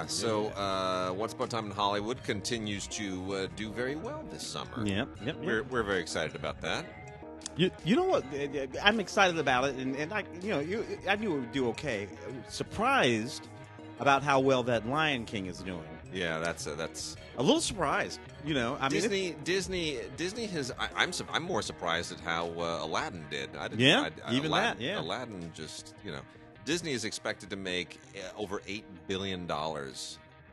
Yeah. So Once Upon a Time in Hollywood continues to do very well this summer. Yep. We're very excited about that. You know what? I'm excited about it, and I knew it would do okay. Surprised about how well that Lion King is doing. Yeah, that's A little surprised. I mean, Disney has. I'm more surprised at how Aladdin did. Aladdin just Disney is expected to make over $8 billion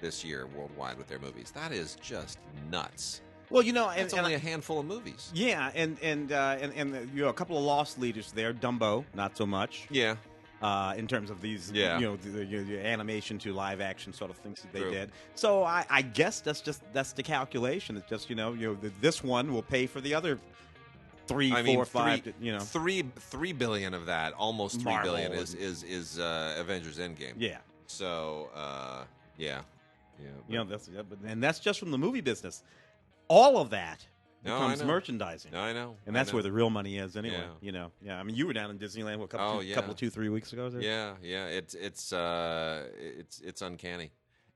this year worldwide with their movies. That is just nuts. Well, it's only a handful of movies. Yeah, and a couple of lost leaders there. Dumbo, not so much. Yeah. In terms of these, the animation to live action sort of things that they True. did. So I guess that's the calculation. It's just this one will pay for the other 3, 4, 5. $3 billion of that, almost $3 Marvel billion is Avengers Endgame. Yeah. So yeah. That's just from the movie business. All of that becomes I know. merchandising. I know. And that's where the real money is anyway. Yeah. Yeah. I mean, you were down in Disneyland couple 2-3 weeks ago. Yeah. It's uncanny.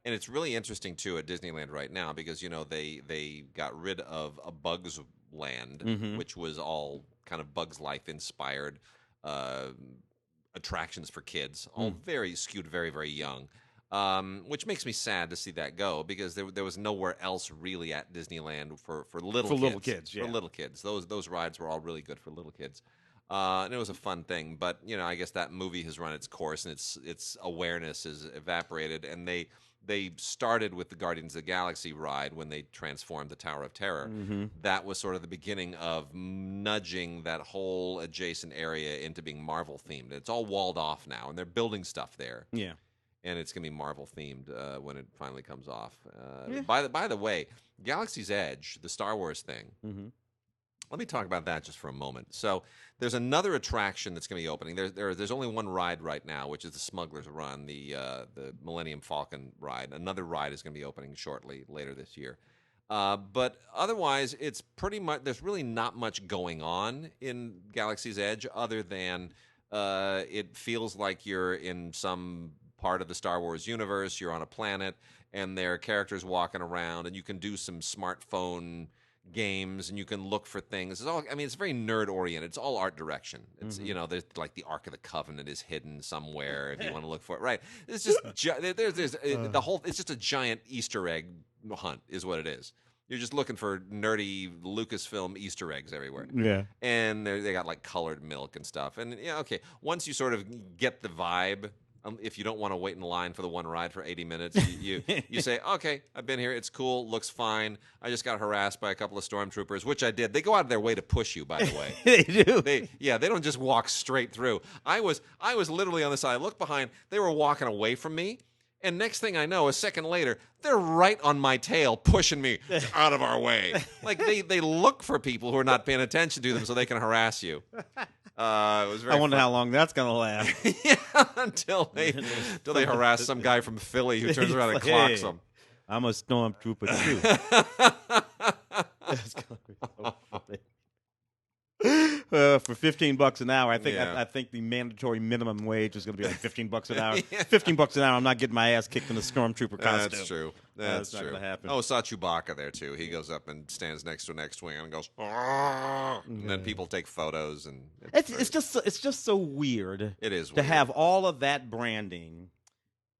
And it's really interesting too at Disneyland right now because they got rid of a Bugs Land, which was all kind of Bugs Life inspired attractions for kids, all very skewed, very, very young. Which makes me sad to see that go because there was nowhere else really at Disneyland for little kids. Little kids, yeah. For little kids. Those rides were all really good for little kids. And it was a fun thing. But, I guess that movie has run its course and its awareness has evaporated. And they started with the Guardians of the Galaxy ride when they transformed the Tower of Terror. That was sort of the beginning of nudging that whole adjacent area into being Marvel themed. It's all walled off now and they're building stuff there. Yeah. And it's going to be Marvel themed when it finally comes off. By the way, Galaxy's Edge, the Star Wars thing. Let me talk about that just for a moment. So there's another attraction that's going to be opening. There's only one ride right now, which is the Smuggler's Run, the Millennium Falcon ride. Another ride is going to be opening shortly later this year. But otherwise, it's pretty much there's really not much going on in Galaxy's Edge other than it feels like you're in some part of the Star Wars universe. You're on a planet, and there are characters walking around, and you can do some smartphone games, and you can look for things. It's very nerd oriented. It's all art direction. It's there's like the Ark of the Covenant is hidden somewhere if you want to look for it. Right? It's just the whole. It's just a giant Easter egg hunt, is what it is. You're just looking for nerdy Lucasfilm Easter eggs everywhere. Yeah. And they got like colored milk and stuff. And okay, once you sort of get the vibe. If you don't want to wait in line for the one ride for 80 minutes, you say, okay, I've been here. It's cool. Looks fine. I just got harassed by a couple of stormtroopers, which I did. They go out of their way to push you, by the way. They do. They don't just walk straight through. I was literally on the side. I looked behind. They were walking away from me. And next thing I know, a second later, they're right on my tail, pushing me out of our way. Like they look for people who are not paying attention to them so they can harass you. It was very I wonder fun. how long that's going to last. Yeah, until they harass some guy from Philly who turns around and clocks them. I'm a stormtrooper too. That's gonna be so funny. For $15 an hour, I think the mandatory minimum wage is going to be like $15 an hour. Yeah. $15 an hour, I'm not getting my ass kicked in a stormtrooper costume. That's true. That's not going to happen. Oh, saw Chewbacca there too. He goes up and stands next to an X-wing and goes, and then people take photos and it's just so weird. It is to weird. have all of that branding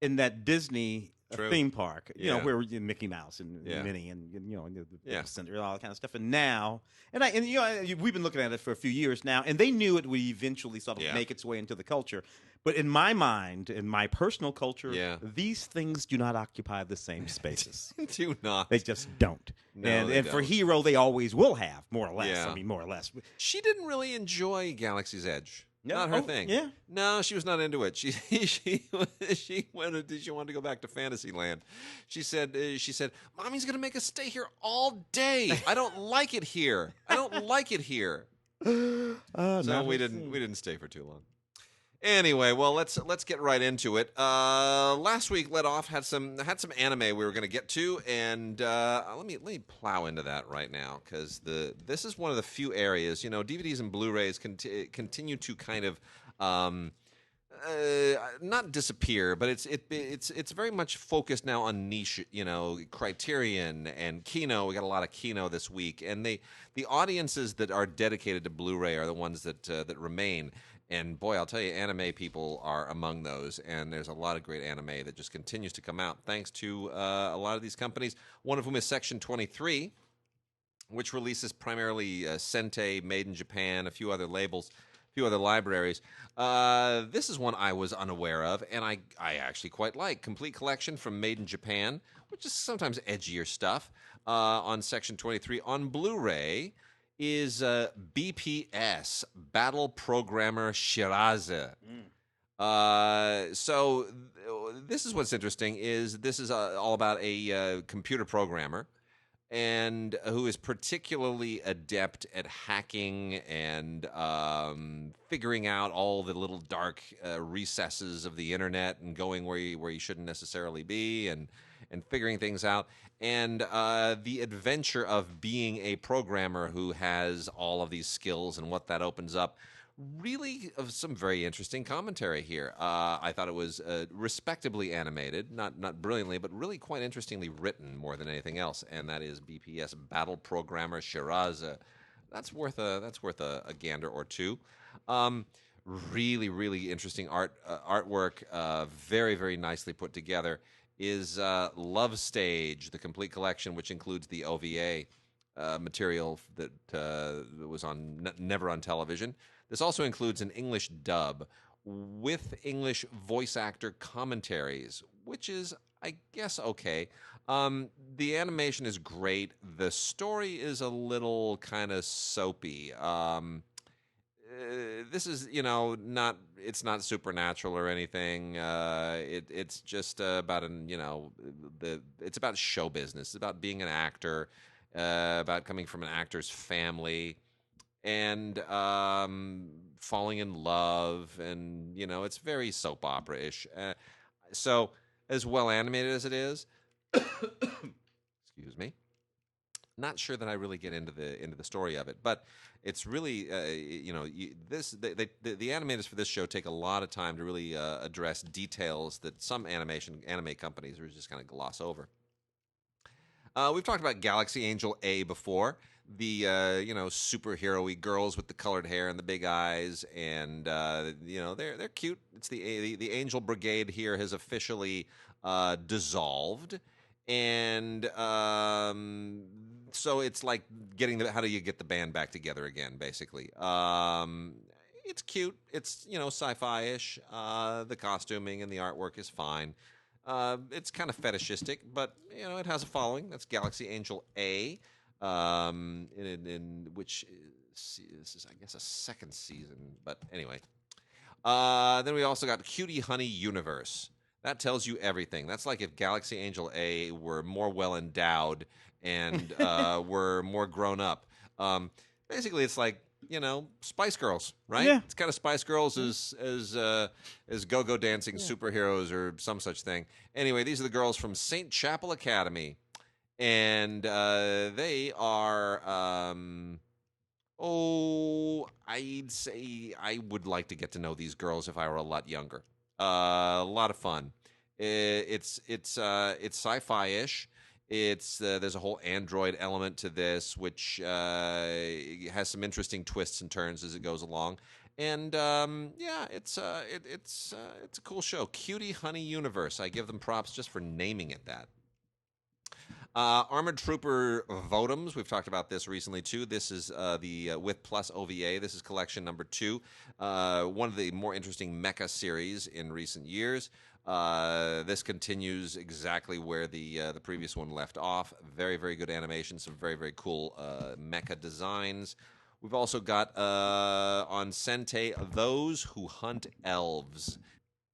in that Disney theme park, where Mickey Mouse and Minnie and the center and all that kind of stuff. And now, we've been looking at it for a few years now, and they knew it would eventually sort of make its way into the culture. But in my mind, in my personal culture, these things do not occupy the same spaces. Do not. They just don't. No, and for Hero, they always will have, more or less. Yeah. I mean, more or less. She didn't really enjoy Galaxy's Edge. Not her thing. Yeah. No, she was not into it. She wanted to go back to Fantasyland. She said, "Mommy's going to make us stay here all day. I don't like it here. So we didn't stay for too long. Anyway, well, let's get right into it. Last week had some anime we were going to get to, and let me plow into that right now because this is one of the few areas, DVDs and Blu-rays continue to kind of not disappear, but it's very much focused now on niche, Criterion and Kino. We got a lot of Kino this week, and the audiences that are dedicated to Blu-ray are the ones that remain. And boy, I'll tell you, anime people are among those, and there's a lot of great anime that just continues to come out thanks to a lot of these companies. One of whom is Section 23, which releases primarily Sentai, made in Japan, a few other labels. Few other libraries. This is one I was unaware of, and I actually quite like. Complete collection from Made in Japan, which is sometimes edgier stuff. On Section 23 on Blu-ray is BPS, Battle Programmer Shirase. So this is what's interesting. This is all about a computer programmer, and who is particularly adept at hacking and figuring out all the little dark recesses of the internet and going where you shouldn't necessarily be and figuring things out. And the adventure of being a programmer who has all of these skills and what that opens up. Really, some very interesting commentary here. I thought it was respectably animated, not brilliantly, but really quite interestingly written more than anything else. And that is BPS Battle Programmer Shirase. That's worth a gander or two. Really, really interesting artwork. Very, very nicely put together. Is Love Stage, the complete collection, which includes the OVA material that was never on television. This also includes an English dub with English voice actor commentaries, which is, I guess, okay. The animation is great. The story is a little kind of soapy. This is, it's not supernatural or anything. It's just about it's about show business. It's about being an actor, about coming from an actor's family. And falling in love, and it's very soap opera-ish. So, as well animated as it is, excuse me, not sure that I really get into the story of it, but it's really the animators for this show take a lot of time to really address details that some anime companies are just kind of gloss over. We've talked about Galaxy Angel A before. The superhero-y girls with the colored hair and the big eyes, and they're cute. It's the Angel Brigade here has officially dissolved, and so it's like how do you get the band back together again? Basically, it's cute. It's sci-fi-ish. The costuming and the artwork is fine. It's kind of fetishistic, but it has a following. That's Galaxy Angel A. In which this is, I guess, a second season. But anyway, then we also got Cutie Honey Universe. That tells you everything. That's like if Galaxy Angel A were more well endowed and were more grown up. Basically, it's like Spice Girls, right? Yeah. It's kind of Spice Girls as go-go dancing superheroes or some such thing. Anyway, these are the girls from St. Chapel Academy. And they are, I'd say I would like to get to know these girls if I were a lot younger. A lot of fun. It's sci-fi-ish. There's a whole android element to this, which has some interesting twists and turns as it goes along. And it's a cool show. Cutie Honey Universe. I give them props just for naming it that. Armored Trooper Votoms. We've talked about this recently, too. This is the with plus OVA. This is collection number 2. One of the more interesting mecha series in recent years. This continues exactly where the previous one left off. Very, very good animation. Some very, very cool mecha designs. We've also got on Sentai, Those Who Hunt Elves.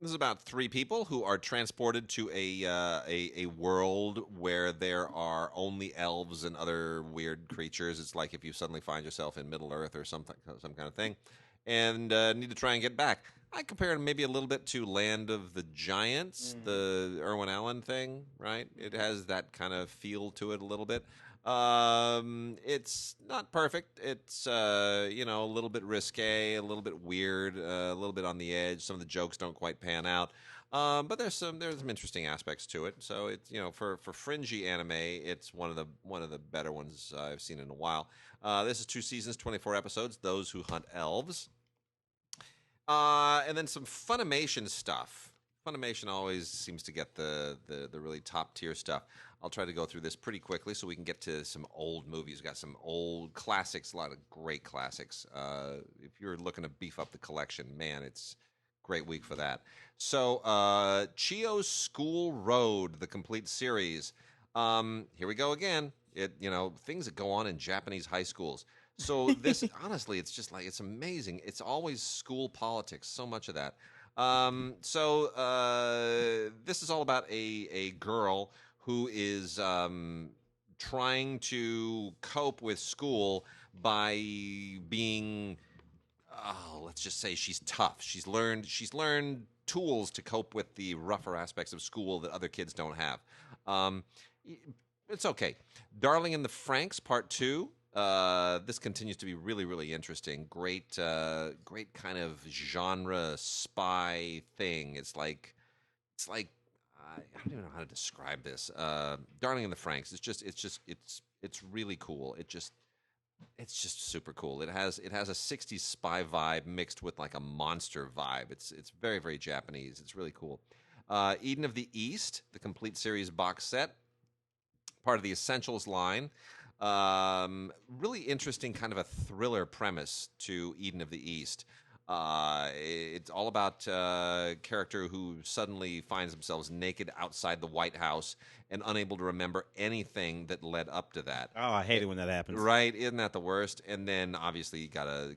This is about 3 people who are transported to a world where there are only elves and other weird creatures. It's like if you suddenly find yourself in Middle Earth or some kind of thing, and need to try and get back. I compare it maybe a little bit to Land of the Giants, the Irwin Allen thing, right? It has that kind of feel to it a little bit. It's not perfect. It's you know, a little bit risque, a little bit weird, a little bit on the edge. Some of the jokes don't quite pan out. But there's some interesting aspects to it. So it's, you know, for fringy anime, it's one of the better ones I've seen in a while. This is 2 seasons, 24 episodes. Those Who Hunt Elves. And then some Funimation stuff. Funimation always seems to get the really top tier stuff. I'll try to go through this pretty quickly so we can get to some old movies. We've got some old classics, a lot of great classics. If you're looking to beef up the collection, man, it's a great week for that. So, Chio's School Road, the complete series. Here we go again. You know, things that go on in Japanese high schools. So this, honestly, it's just like, it's amazing. It's always school politics, so much of that. This is all about a girl who is trying to cope with school by being, let's just say she's tough. She's learned tools to cope with the rougher aspects of school that other kids don't have. It's okay. Darling in the Franxx Part 2. This continues to be really, really interesting. Great kind of genre spy thing. It's like I don't even know how to describe this. Darling in the Franxx. It's really cool. It's just super cool. It has a 60s spy vibe mixed with like a monster vibe. It's very, very Japanese. It's really cool. Eden of the East, the complete series box set, part of the Essentials line. Really interesting kind of a thriller premise to Eden of the East. It's all about a character who suddenly finds themselves naked outside the White House and unable to remember anything that led up to that. Oh, I hate it when that happens. Right? Isn't that the worst? And then obviously you gotta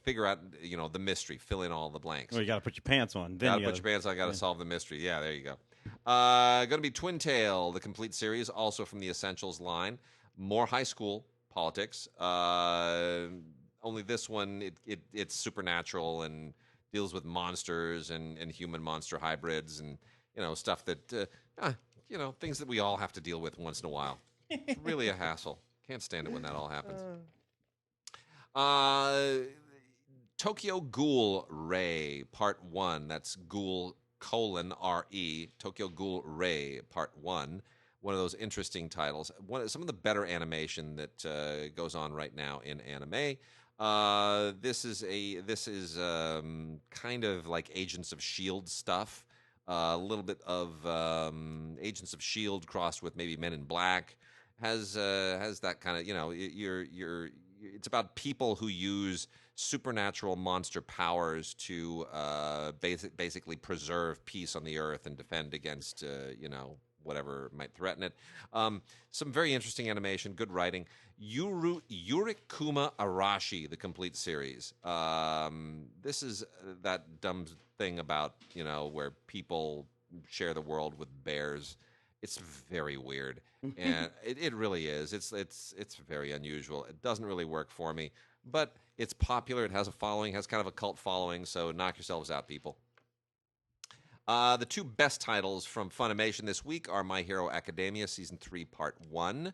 figure out the mystery, fill in all the blanks. Well, you gotta put your pants on. Gotta put your pants on. Gotta solve the mystery. Yeah, there you go. Going to be Twin Tail, the complete series, also from the Essentials line. More high school politics. Only this one, it's supernatural and deals with monsters and human monster hybrids and stuff that things that we all have to deal with once in a while. It's really a hassle. Can't stand it when that all happens. Tokyo Ghoul Ray Part 1. That's Ghoul :RE, Tokyo Ghoul Ray Part 1. One of those interesting titles. Some of the better animation that goes on right now in anime. This is kind of like Agents of S.H.I.E.L.D. stuff. A little bit of Agents of S.H.I.E.L.D. crossed with maybe Men in Black. Has that kind of, it's about people who use supernatural monster powers to basically preserve peace on the earth and defend against whatever might threaten it. Some very interesting animation, good writing. Yurikuma Arashi, the complete series. This is that dumb thing about where people share the world with bears. It's very weird, and it really is. It's very unusual. It doesn't really work for me, but it's popular. It has a following, has kind of a cult following. So knock yourselves out, people. The 2 best titles from Funimation this week are My Hero Academia Season 3 Part 1,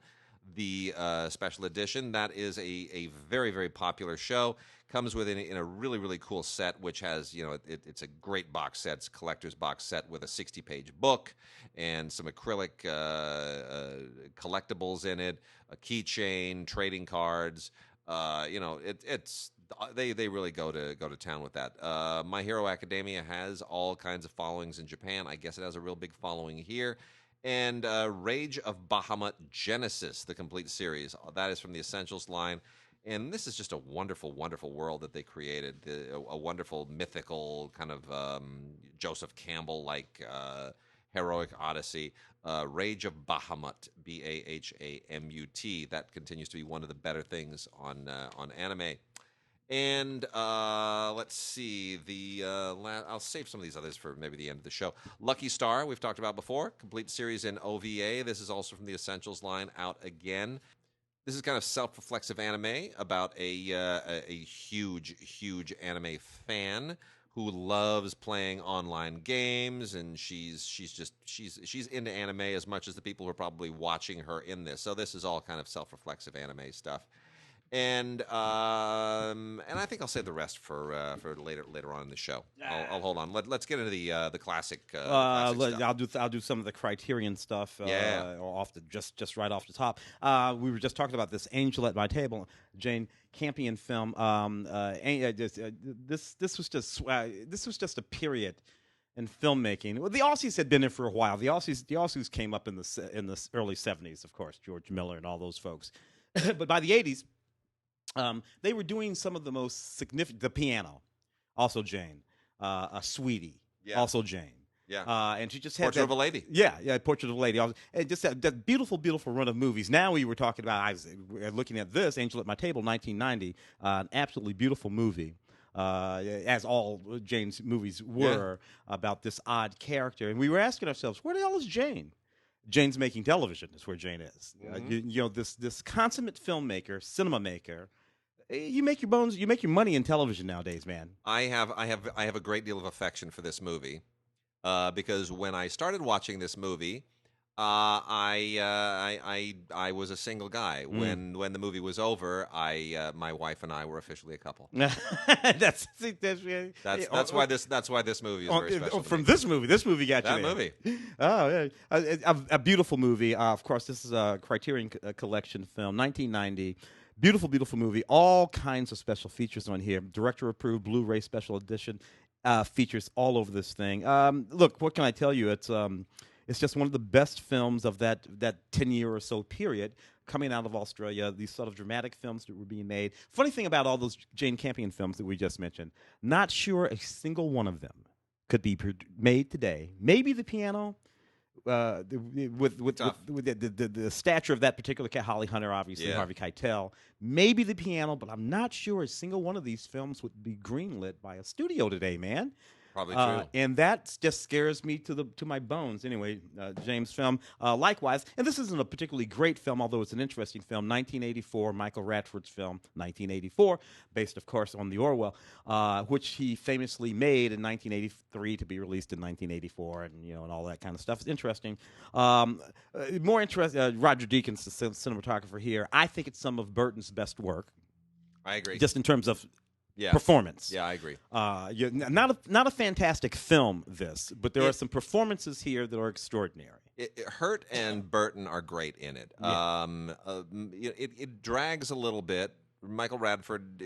the special edition. That is a very, very popular show. Comes with in a really, really cool set, which has, it's a great box set. It's a collector's box set with a 60-page book and some acrylic collectibles in it, a keychain, trading cards. They really go to town with that. My Hero Academia has all kinds of followings in Japan. I guess it has a real big following here. And Rage of Bahamut Genesis, the complete series. That is from the Essentials line. And this is just a wonderful, wonderful world that they created. A wonderful, mythical, kind of Joseph Campbell-like heroic odyssey. Rage of Bahamut, Bahamut. That continues to be one of the better things on anime. And let's see. I'll save some of these others for maybe the end of the show. Lucky Star, we've talked about before. Complete series in OVA. This is also from the Essentials line, out again. This is kind of self-reflexive anime about a huge, huge anime fan who loves playing online games, and she's into anime as much as the people who are probably watching her in this. So this is all kind of self-reflexive anime stuff. And I think I'll save the rest for later on in the show. I'll hold on. Let's get into the classic. Stuff. I'll do some of the Criterion stuff. Just right off the top. We were just talking about this Angel at My Table, Jane Campion film. This was just a period in filmmaking. Well, the Aussies had been there for a while. The Aussies came up in the early '70s, of course, George Miller and all those folks. But by the '80s. They were doing some of the most significant. The Piano, also Jane. Sweetie, also Jane. Yeah. And she just had Portrait of a Lady. Yeah, Portrait of a Lady. And just that beautiful, beautiful run of movies. Now we were talking about. I was looking at this Angel at My Table, 1990, an absolutely beautiful movie. As all Jane's movies were, about this odd character, and we were asking ourselves, where the hell is Jane? Jane's making television is where Jane is. This consummate filmmaker, cinema maker. You make your money in television nowadays, man. I have a great deal of affection for this movie, because when I started watching this movie, I was a single guy. When the movie was over, my wife and I were officially a couple. that's why this movie is very special. From this movie got that you. Movie. Oh yeah, a beautiful movie. Of course, this is a Criterion Collection film, 1990. Beautiful, beautiful movie. All kinds of special features on here. Director approved Blu-ray special edition features all over this thing. Look, what can I tell you? It's just one of the best films of that 10-year or so period coming out of Australia, these sort of dramatic films that were being made. Funny thing about all those Jane Campion films that we just mentioned, not sure a single one of them could be made today. Maybe The Piano, with the stature of that particular cat, Holly Hunter, obviously, Harvey Keitel. Maybe The Piano, but I'm not sure a single one of these films would be greenlit by a studio today, man. Probably true. And that just scares me to my bones. Anyway, James' film, likewise. And this isn't a particularly great film, although it's an interesting film. 1984, Michael Radford's film, 1984, based, of course, on the Orwell, which he famously made in 1983 to be released in 1984, and all that kind of stuff. It's interesting. More interesting. Roger Deakins, the cinematographer here. I think it's some of Burton's best work. I agree. Just in terms of performance. Yeah, I agree. Not a fantastic film, this, but there are some performances here that are extraordinary. Hurt and Burton are great in it. It drags a little bit. Michael Radford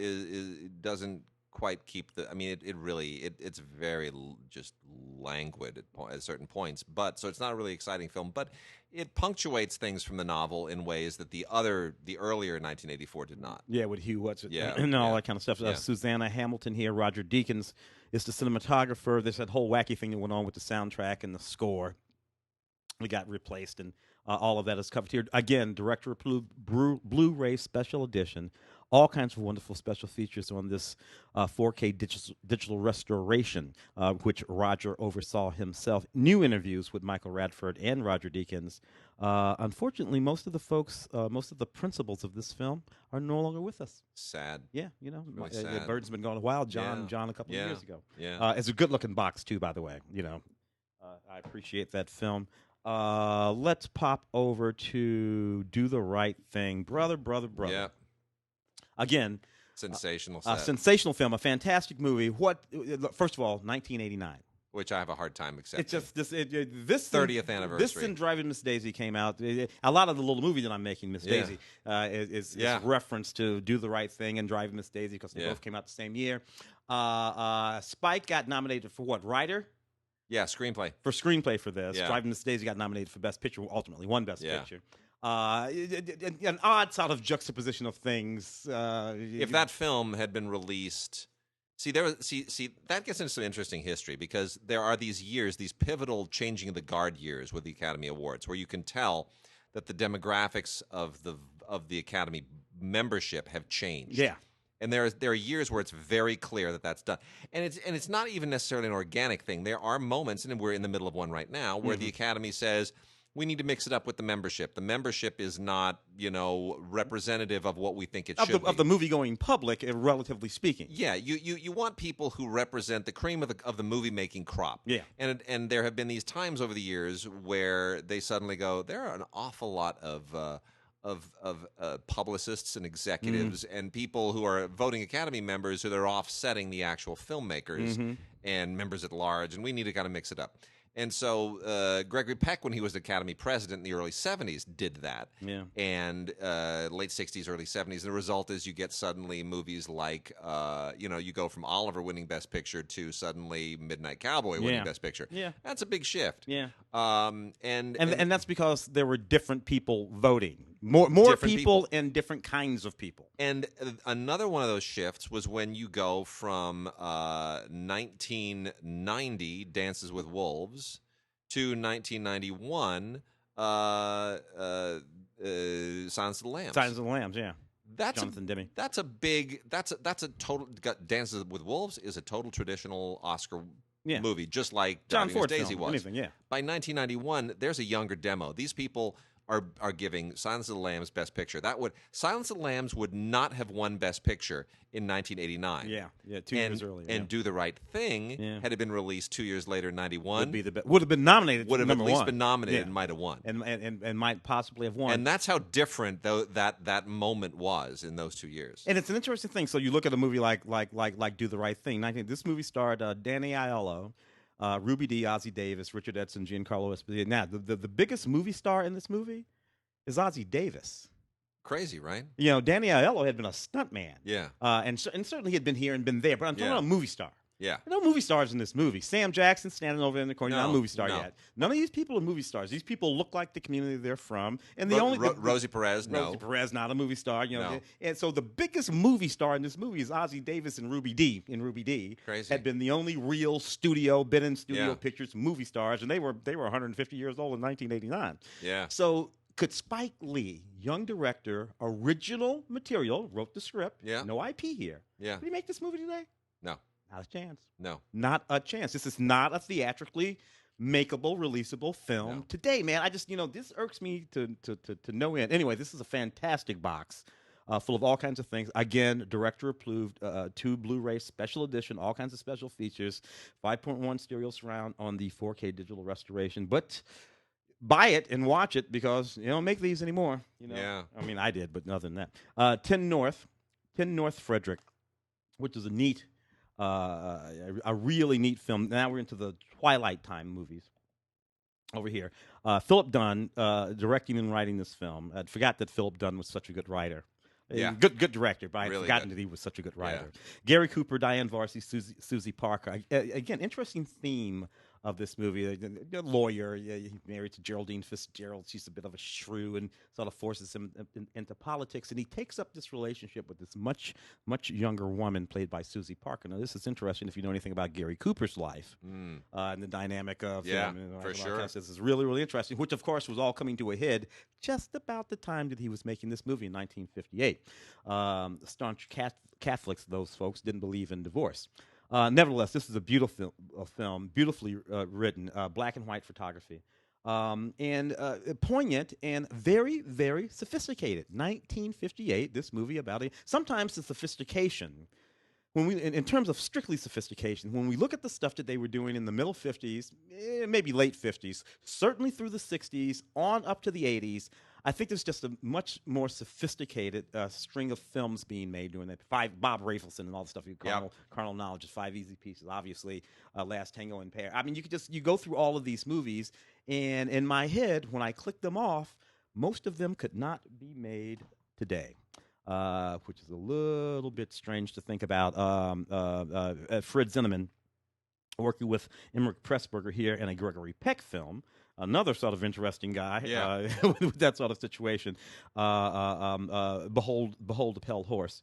doesn't quite keep the. I mean, it's very just languid at certain points. But so it's not a really exciting film. But it punctuates things from the novel in ways that the earlier 1984 did not. Yeah, with Hugh Watson and all that kind of stuff. Susanna Hamilton here. Roger Deakins is the cinematographer. There's that whole wacky thing that went on with the soundtrack and the score. We got replaced, and all of that is covered here. Again, director approved Blu-ray special edition. All kinds of wonderful special features on this 4K digital restoration, which Roger oversaw himself. New interviews with Michael Radford and Roger Deakins. Unfortunately, most of the folks, most of the principals of this film are no longer with us. Sad. Yeah, really sad. Burton's been gone a while. John a couple of years ago. Yeah. It's a good-looking box, too, by the way. I appreciate that film. Let's pop over to Do the Right Thing. Brother. Yeah. Again, sensational sensational film, a fantastic movie. First of all, 1989. Which I have a hard time accepting. It's just this 30th anniversary. This and Driving Miss Daisy came out. A lot of the little movie that I'm making, Miss Daisy, is reference to Do the Right Thing and Driving Miss Daisy because they both came out the same year. Spike got nominated for what? Writer? Yeah, screenplay. For screenplay for this. Yeah. Driving Miss Daisy got nominated for Best Picture, ultimately won Best Picture. An odd sort of juxtaposition of things. If that film had been released, that gets into some interesting history because there are these years, these pivotal changing of the guard years with the Academy Awards, where you can tell that the demographics of the Academy membership have changed. Yeah. And there are years where it's very clear that that's done, and it's not even necessarily an organic thing. There are moments, and we're in the middle of one right now, where the Academy says, we need to mix it up with the membership. The membership is not, representative of what we think it should be. Of the movie-going public, relatively speaking. Yeah, you want people who represent the cream of the movie-making crop. Yeah. And there have been these times over the years where they suddenly go, there are an awful lot of publicists and executives and people who are voting Academy members who are offsetting the actual filmmakers and members at large, and we need to kind of mix it up. And so Gregory Peck, when he was Academy president in the early 70s, did that. Yeah. And late 60s, early 70s. And the result is you get suddenly movies like, you go from Oliver winning Best Picture to suddenly Midnight Cowboy winning Best Picture. Yeah. That's a big shift. Yeah. And that's because there were different people voting. More people and different kinds of people. And another one of those shifts was when you go from 1990, Dances with Wolves, to 1991, Silence of the Lambs. Silence of the Lambs, yeah. Jonathan Demme. That's a total. Dances with Wolves is a total traditional Oscar movie, just like John Ford Daisy film, was. anything, yeah. By 1991, there's a younger demo. These people are giving Silence of the Lambs Best Picture. Silence of the Lambs would not have won Best Picture in 1989. Yeah, 2 years earlier. And Do the Right Thing, had it been released 2 years later in 91, would have been nominated. Would have at least been nominated and might have won. And might possibly have won. And that's how different that moment was in those 2 years. And it's an interesting thing. So you look at a movie like Do the Right Thing. This movie starred Danny Aiello, Ruby Dee, Ossie Davis, Richard Edson, Giancarlo Esposito. Now, the biggest movie star in this movie is Ossie Davis. Crazy, right? Danny Aiello had been a stuntman. Yeah. And certainly he had been here and been there. But I'm talking about a movie star. Yeah. No movie stars in this movie. Sam Jackson standing over in the corner, not a movie star yet. None of these people are movie stars. These people look like the community they're from. And Rosie Perez, Rosie Perez, not a movie star. No. And so the biggest movie star in this movie is Ossie Davis and Ruby Dee. Crazy. Had been the only real been in studio pictures movie stars, and they were 150 years old in 1989. Yeah. So could Spike Lee, young director, original material, wrote the script, no IP here. Yeah. Could he make this movie today? No. Not a chance. No. Not a chance. This is not a theatrically makeable, releasable film today, man. I just, this irks me to no end. Anyway, this is a fantastic box full of all kinds of things. Again, director approved, 2 Blu-ray special edition, all kinds of special features, 5.1 stereo surround on the 4K digital restoration. But buy it and watch it because they don't make these anymore. Yeah. I mean, I did, but other than that. 10 North Frederick, which is a neat, a really neat film. Now we're into the Twilight Time movies over here. Philip Dunn directing and writing this film. I forgot that Philip Dunn was such a good writer. Yeah. Good director, but I'd really forgotten that he was such a good writer. Yeah. Gary Cooper, Diane Varsi, Susie Parker. Again, interesting theme of this movie. A lawyer, he's married to Geraldine Fitzgerald. She's a bit of a shrew and sort of forces him into politics. And he takes up this relationship with this much younger woman played by Susie Parker. Now, this is interesting if you know anything about Gary Cooper's life and the dynamic of him. For sure. This is really, really interesting, which, of course, was all coming to a head just about the time that he was making this movie in 1958. Staunch Catholics, those folks, didn't believe in divorce. Nevertheless, this is a beautiful film, beautifully written, black and white photography, and poignant and very, very sophisticated. 1958, this movie about sometimes the sophistication, when we, in terms of strictly sophistication, when we look at the stuff that they were doing in the middle 50s, maybe late 50s, certainly through the 60s, on up to the 80s, I think there's just a much more sophisticated string of films being made doing that. Bob Rafelson and all the stuff. Carnal Knowledge is 5 Easy Pieces, obviously. Last Tango in Paris. I mean, you go through all of these movies, and in my head, when I click them off, most of them could not be made today, which is a little bit strange to think about. Fred Zinnemann working with Emmerich Pressburger here in a Gregory Peck film. Another sort of interesting guy with that sort of situation. Behold the Pale Horse,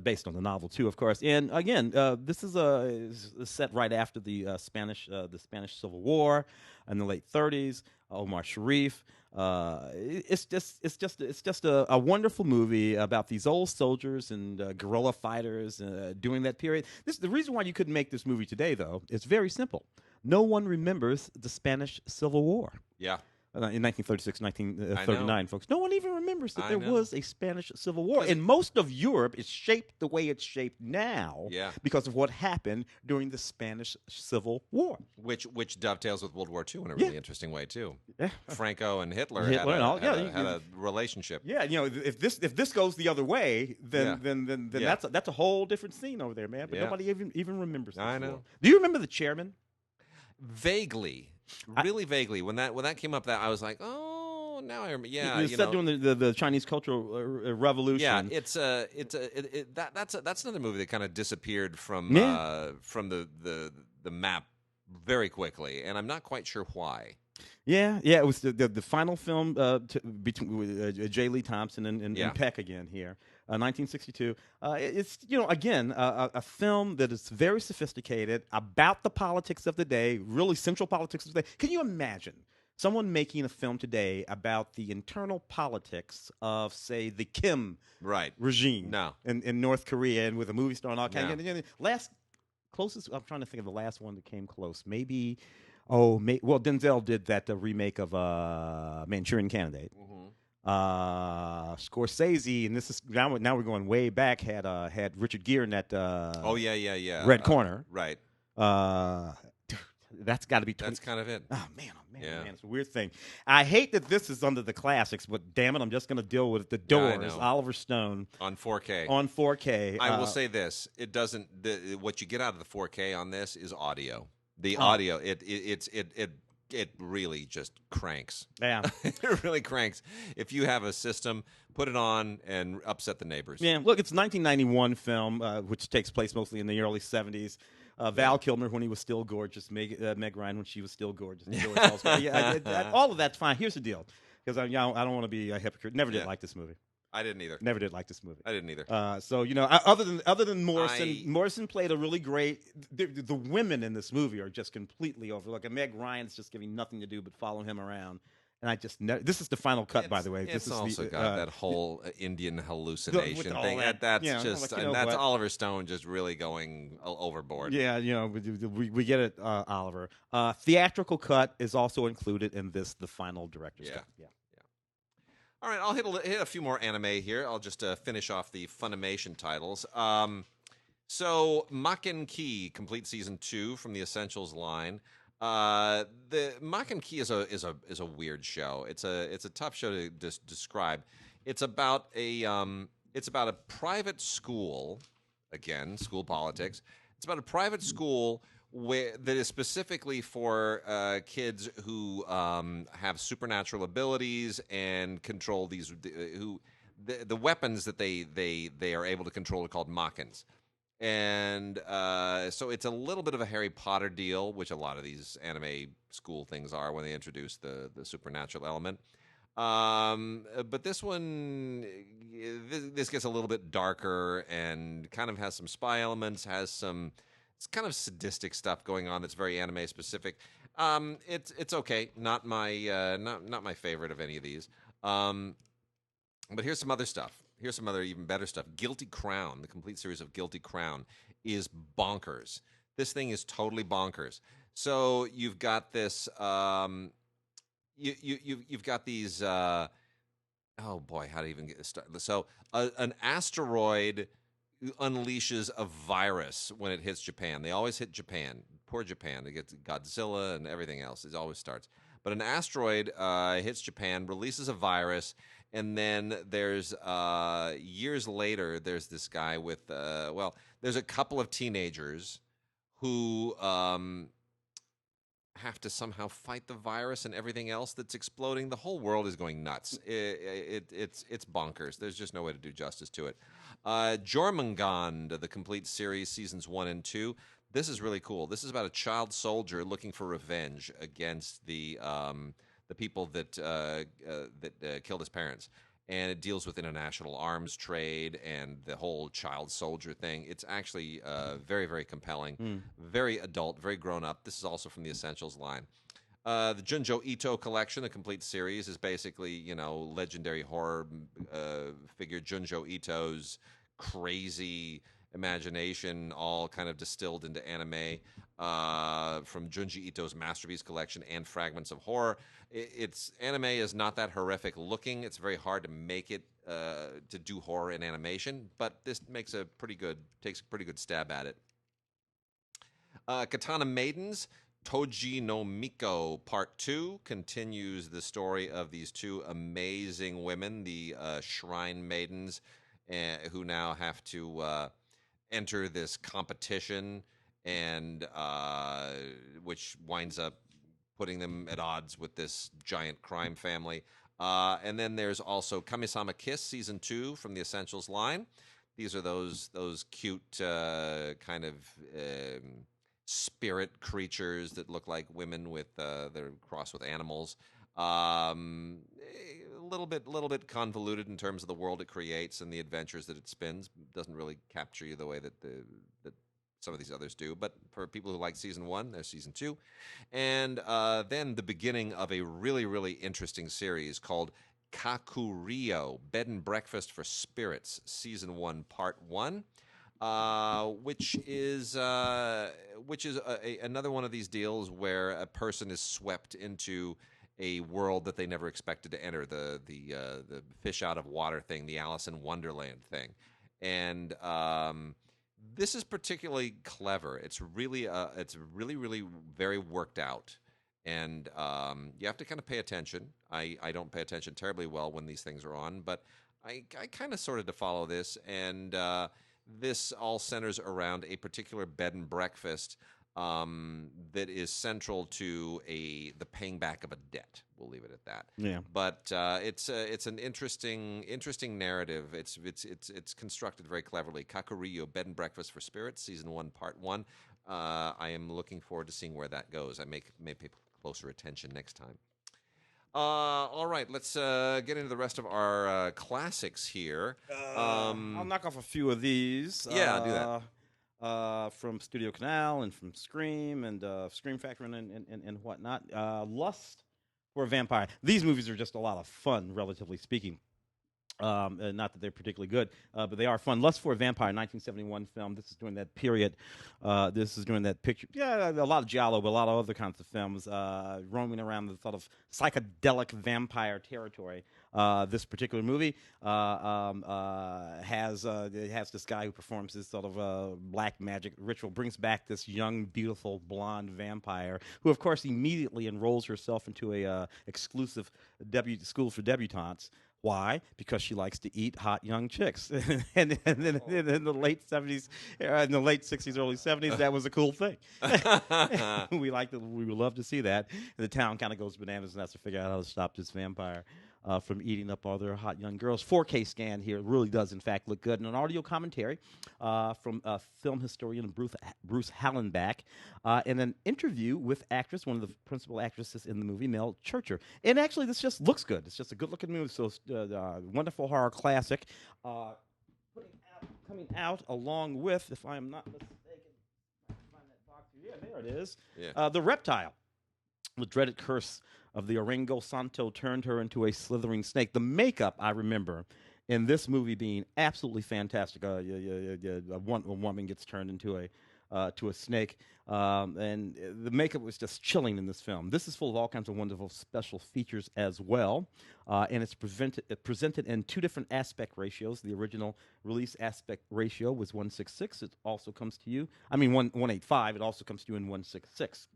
based on the novel too, of course. And again, this is set right after the Spanish Civil War in the late 30s. Omar Sharif. It's just a wonderful movie about these old soldiers and guerrilla fighters during that period. The reason why you couldn't make this movie today, though, is very simple. No one remembers the Spanish Civil War. Yeah. in 1936, 1939, folks. No one even remembers that there was a Spanish Civil War. And most of Europe is shaped the way it's shaped now because of what happened during the Spanish Civil War. Which dovetails with World War II in a really interesting way, too. Yeah. Franco and Hitler had a relationship. Yeah, if this goes the other way, then that's a whole different scene over there, man. But nobody even remembers this. I know. War. Do you remember the chairman? Vaguely. Really vaguely. When that came up, that I was like, oh, now I remember. Yeah, it was set during the Chinese Cultural Revolution. Yeah, that's another movie that kind of disappeared from the map very quickly, and I'm not quite sure why. Yeah, it was the final film between J. Lee Thompson and Peck again here. 1962. It's again a film that is very sophisticated about the politics of the day, really central politics of the day. Can you imagine someone making a film today about the internal politics of, say, the Kim regime in North Korea, and with a movie star and all kinds of closest? I'm trying to think of the last one that came close. Maybe. Denzel did that remake of Manchurian Candidate. Scorsese, and this is now we're going way back. Had Richard Gere in that. Red Corner. Right. That's got to be. That's kind of it. Oh man, it's a weird thing. I hate that this is under the classics, but damn it, I'm just going to deal with it. The Doors, Oliver Stone on 4K. On 4K. I will say this: it doesn't. What you get out of the 4K on this is audio. The audio, it really just cranks. Yeah. It really cranks. If you have a system, put it on and upset the neighbors. Yeah, look, it's a 1991 film, which takes place mostly in the early 70s. Val Kilmer when he was still gorgeous, Meg Ryan when she was still gorgeous. All of that's fine. Here's the deal, because I don't want to be a hypocrite. Never did like this movie. I didn't either. Never did like this movie. I didn't either. Other than Morrison, Morrison played a really great. The women in this movie are just completely overlooked. And Meg Ryan's just giving nothing to do but follow him around. And I just this is the final cut, by the way. It's this also is got that whole Indian hallucination thing. That's Oliver Stone just really going overboard. Yeah, we get it, Oliver. Theatrical cut is also included in the final director's cut. Yeah. All right, I'll hit a few more anime here. I'll just finish off the Funimation titles. So Maken Ki, complete season 2 from the Essentials line. The Maken Ki is a weird show. It's a tough show to describe. It's about a private school. Again, school politics. It's about a private school that is specifically for kids who have supernatural abilities and control these. The weapons that they are able to control are called Makens. And so it's a little bit of a Harry Potter deal, which a lot of these anime school things are when they introduce the supernatural element. But this one, this gets a little bit darker and kind of has some spy elements, it's kind of sadistic stuff going on that's very anime specific. It's okay, not my favorite of any of these. But here's some other stuff. Here's some other even better stuff. Guilty Crown, the complete series of Guilty Crown, is bonkers. This thing is totally bonkers. So you've got this. You've got these. Oh boy, how to even get this started? So an asteroid unleashes a virus when it hits Japan. They always hit Japan. Poor Japan. They get Godzilla and everything else. It always starts. But an asteroid hits Japan, releases a virus, and then there's years later, there's this guy with there's a couple of teenagers who have to somehow fight the virus and everything else that's exploding. The whole world is going nuts. It's bonkers. There's just no way to do justice to it. Jormungand, the complete series, seasons 1 and 2. This is really cool. This is about a child soldier looking for revenge against the people that killed his parents. And it deals with international arms trade and the whole child soldier thing. It's actually very, very compelling, very adult, very grown up. This is also from the Essentials line. The Junjo Ito collection, the complete series, is basically, legendary horror figure Junjo Ito's crazy imagination, all kind of distilled into anime. from Junji Ito's Masterpiece Collection and Fragments of Horror. Its anime is not that horrific looking. It's very hard to make it to do horror in animation, but this takes a pretty good stab at it. Katana Maidens, Toji no Miko Part 2 continues the story of these two amazing women, the Shrine Maidens, who now have to enter this competition, and which winds up putting them at odds with this giant crime family. And then there's also Kami-sama Kiss Season 2 from the Essentials line. These are those cute kind of spirit creatures that look like women with they're crossed with animals. A little bit convoluted in terms of the world it creates and the adventures that it spins. Doesn't really capture you the way that some of these others do. But for people who like Season 1, there's Season 2. And then the beginning of a really, really interesting series called Kakurio, Bed and Breakfast for Spirits, Season 1, Part 1. Which is another one of these deals where a person is swept into a world that they never expected to enter, the fish out of water thing, the Alice in Wonderland thing. And this is particularly clever. It's really very worked out. And you have to kind of pay attention. I don't pay attention terribly well when these things are on, but I kind of sorted to follow this, and this all centers around a particular bed and breakfast that is central to the paying back of a debt. We'll leave it at that. Yeah. But it's an interesting narrative. It's constructed very cleverly. Kakurio, Bed and Breakfast for Spirits, Season 1, Part 1. I am looking forward to seeing where that goes. I may pay closer attention next time. All right, let's get into the rest of our classics here. I'll knock off a few of these. Yeah, do that. From Studio Canal and from Scream and Scream Factory and whatnot. Lust for a Vampire. These movies are just a lot of fun, relatively speaking. Not that they're particularly good, but they are fun. Lust for a Vampire, 1971 film. This is during that period. This is during that picture. Yeah, a lot of giallo, but a lot of other kinds of films roaming around the sort of psychedelic vampire territory. This particular movie has this guy who performs this sort of black magic ritual, brings back this young, beautiful, blonde vampire, who, of course, immediately enrolls herself into a exclusive school for debutantes. Why? Because she likes to eat hot young chicks. And then in the late 70s, in the late 60s, early 70s, that was a cool thing. We would love to see that. And the town kind of goes bananas and has to figure out how to stop this vampire from eating up all their hot young girls. 4K scan here. It really does, in fact, look good. And an audio commentary from film historian Bruce Hallenbach, and an interview with one of the principal actresses in the movie, Mel Churcher. And actually, this just looks good. It's just a good-looking movie. So, wonderful horror classic. Coming out along with, if I'm not mistaken, I can find that box here. Yeah, there it is. Yeah. The Reptile. The dreaded curse of the Orengo Santo turned her into a slithering snake. The makeup, I remember, in this movie being absolutely fantastic. A woman gets turned into a snake, and the makeup was just chilling in this film. This is full of all kinds of wonderful special features as well, and it's presented in two different aspect ratios. The original release aspect ratio was 1:66. It also comes to you, 1:85. It also comes to you in 1:66,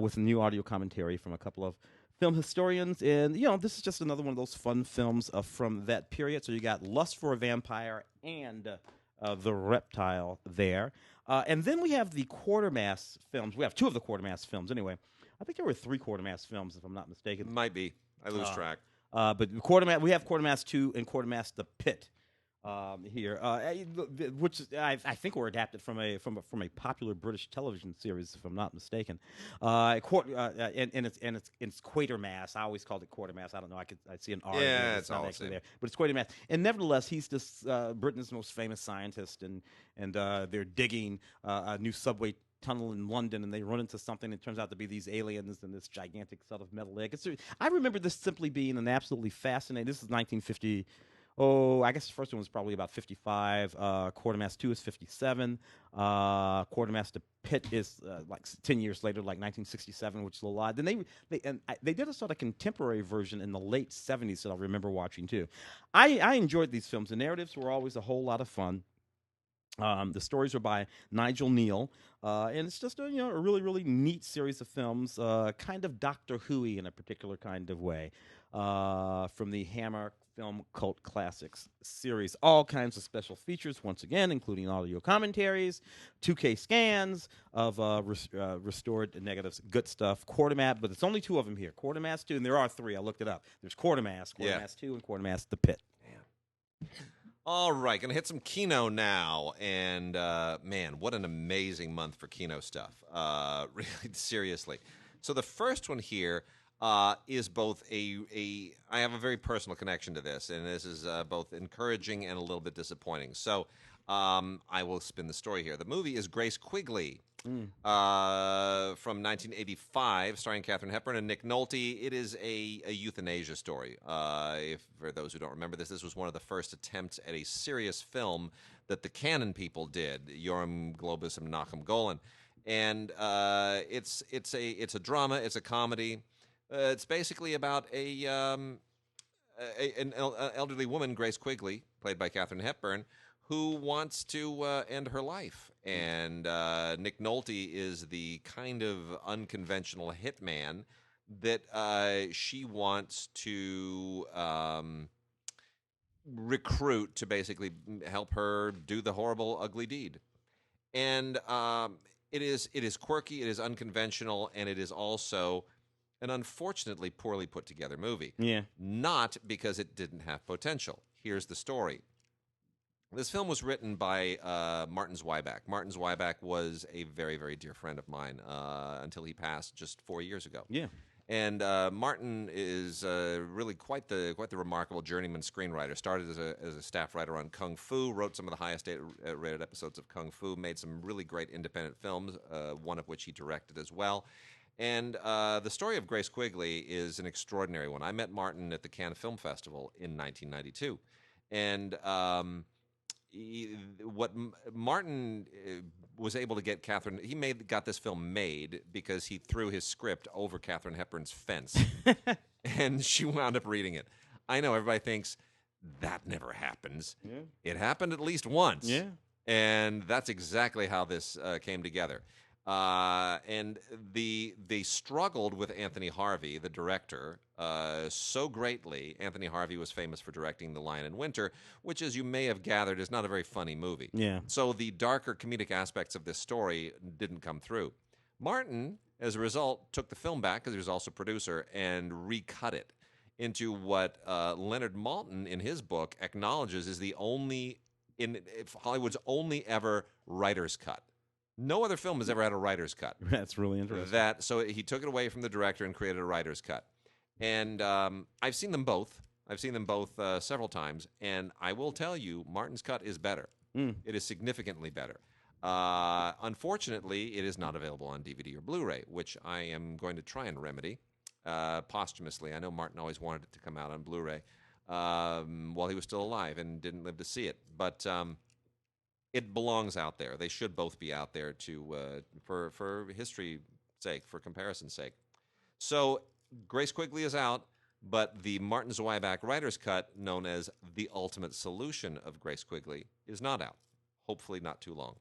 with a new audio commentary from a couple of film historians. And, this is just another one of those fun films from that period. So you got Lust for a Vampire and The Reptile there. And then we have the Quatermass films. We have two of the Quatermass films, anyway. I think there were 3 Quatermass films, if I'm not mistaken. Might be. I lose track. But we have Quatermass 2 and Quatermass The Pit here, which I think were adapted from a popular British television series, if I'm not mistaken. And it's Quatermass. I always called it Quatermass. I don't know. I see an R. Yeah, it's not all actually there, but it's Quatermass. And nevertheless, he's this Britain's most famous scientist, and they're digging a new subway tunnel in London, and they run into something. It turns out to be these aliens and this gigantic sort of metal egg. I remember this simply being an absolutely fascinating. This is 1950. I guess the first one was probably about 55. Quartermass 2 is 57. Quartermaster Pit is like 10 years later, like 1967, which is a lot. Then they did a sort of contemporary version in the late 70s that I remember watching too. I enjoyed these films. The narratives were always a whole lot of fun. The stories were by Nigel Neal, and it's just a really, really neat series of films, kind of Doctor Who-y in a particular kind of way, from the Hammer Film Cult Classics series. All kinds of special features, once again, including audio commentaries, 2K scans of restored negatives, good stuff. Quartermass, but it's only 2 of them here. Quartermass 2, and there are 3. I looked it up. There's Quartermass 2, and Quartermass The Pit. Man. All right, going to hit some Kino now, and man, what an amazing month for Kino stuff. Really, seriously. So the first one here is both I have a very personal connection to this, and this is both encouraging and a little bit disappointing. So I will spin the story here. The movie is Grace Quigley from 1985, starring Katharine Hepburn and Nick Nolte. It is a euthanasia story. For those who don't remember this was one of the first attempts at a serious film that the Cannon people did, Yoram Globus and Nachum Golan. And it's a drama, it's a comedy. It's basically about an elderly woman, Grace Quigley, played by Katharine Hepburn, who wants to end her life. And Nick Nolte is the kind of unconventional hitman that she wants to recruit to basically help her do the horrible, ugly deed. And it is quirky, it is unconventional, and it is also an unfortunately poorly put together movie. Yeah. Not because it didn't have potential. Here's the story. This film was written by Martin Zweiback. Martin Zweiback was a very, very dear friend of mine until he passed just 4 years ago. Yeah. And Martin is really quite the remarkable journeyman screenwriter. Started as a staff writer on Kung Fu, wrote some of the highest rated episodes of Kung Fu, made some really great independent films, one of which he directed as well. And the story of Grace Quigley is an extraordinary one. I met Martin at the Cannes Film Festival in 1992. And what Martin was able to get Katharine, got this film made because he threw his script over Katharine Hepburn's fence, and she wound up reading it. I know everybody thinks that never happens. Yeah. It happened at least once. Yeah. And that's exactly how this came together. And they struggled with Anthony Harvey, the director, so greatly. Anthony Harvey was famous for directing The Lion in Winter, which, as you may have gathered, is not a very funny movie. Yeah. So the darker comedic aspects of this story didn't come through. Martin, as a result, took the film back, because he was also producer, and recut it into what Leonard Maltin, in his book, acknowledges is Hollywood's only ever writer's cut. No other film has ever had a writer's cut. That's really interesting. So he took it away from the director and created a writer's cut. And I've seen them both. I've seen them both several times. And I will tell you, Martin's cut is better. It is significantly better. Unfortunately, it is not available on DVD or Blu-ray, which I am going to try and remedy posthumously. I know Martin always wanted it to come out on Blu-ray while he was still alive and didn't live to see it. But it belongs out there. They should both be out there for history's sake, for comparison's sake. So Grace Quigley is out, but the Martin Zweiback writer's cut, known as The Ultimate Solution of Grace Quigley, is not out. Hopefully not too long.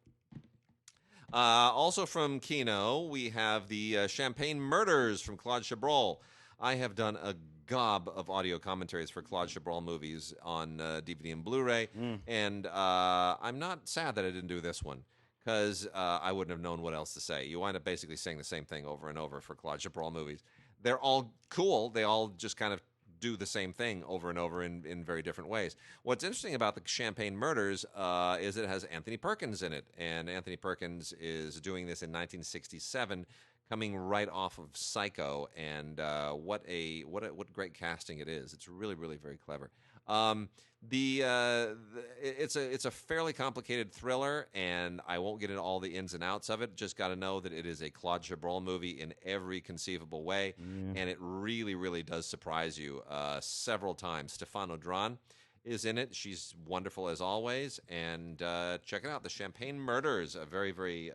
Also from Kino, we have the Champagne Murders from Claude Chabrol. I have done a gob of audio commentaries for Claude Chabrol movies on DVD and Blu-ray, and I'm not sad that I didn't do this one, because I wouldn't have known what else to say. You wind up basically saying the same thing over and over for Claude Chabrol movies. They're all cool. They all just kind of do the same thing over and over in very different ways. What's interesting about the Champagne Murders is it has Anthony Perkins in it, and Anthony Perkins is doing this in 1967, coming right off of Psycho, and what great casting it is. It's really, really very clever. It's a fairly complicated thriller, and I won't get into all the ins and outs of it. Just got to know that it is a Claude Chabrol movie in every conceivable way, and it really, really does surprise you several times. Stefano Dran is in it. She's wonderful as always. And check it out, The Champagne Murders, a very, very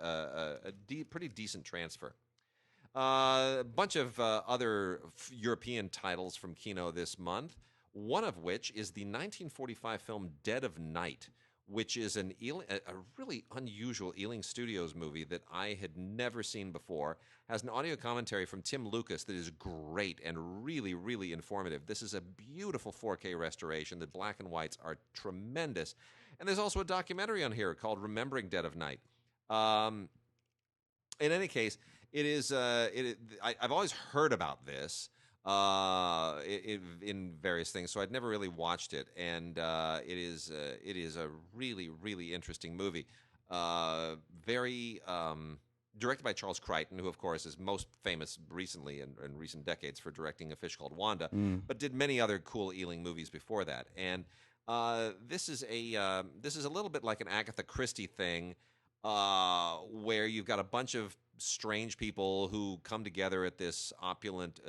pretty decent transfer. A bunch of other European titles from Kino this month, one of which is the 1945 film Dead of Night, which is a really unusual Ealing Studios movie that I had never seen before. Has an audio commentary from Tim Lucas that is great and really, really informative. This is a beautiful 4K restoration. The black and whites are tremendous. And there's also a documentary on here called Remembering Dead of Night. In any case, it is. I've always heard about this in various things, so I'd never really watched it. And it is a really, really interesting movie. Very directed by Charles Crichton, who, of course, is most famous recently in recent decades for directing A Fish Called Wanda, but did many other cool Ealing movies before that. And this is a little bit like an Agatha Christie thing, where you've got a bunch of strange people who come together at this opulent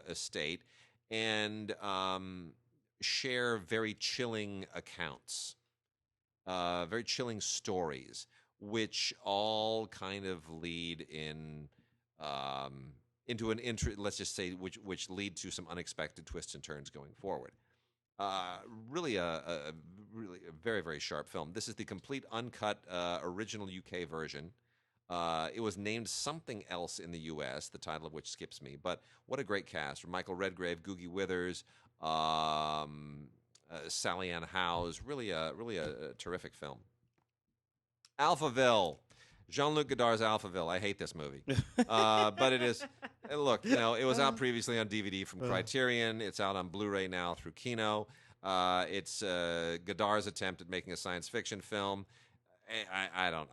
estate and share very chilling accounts, very chilling stories, which all kind of lead into an let's just say which lead to some unexpected twists and turns going forward. Really a very, very sharp film. This is the complete uncut original UK version. It was named something else in the U.S., the title of which skips me. But what a great cast. Michael Redgrave, Googie Withers, Sally Ann Howes. Really a terrific film. Alphaville. Jean-Luc Godard's Alphaville. I hate this movie. But it is... Look, it was out previously on DVD from Criterion. It's out on Blu-ray now through Kino. It's Godard's attempt at making a science fiction film. I don't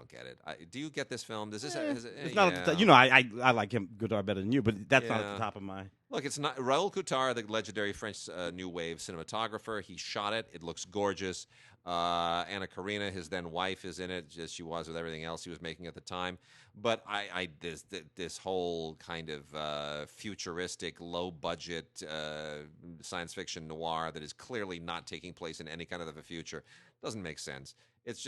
get it. Do you get this film? Does this? It's not. I like him Godard better than you, but that's not at the top of my. Look, it's not Raoul Coutard, the legendary French New Wave cinematographer. He shot it. It looks gorgeous. Anna Karina, his then wife, is in it, as she was with everything else he was making at the time. But this whole kind of futuristic, low budget science fiction noir that is clearly not taking place in any kind of a future doesn't make sense. It's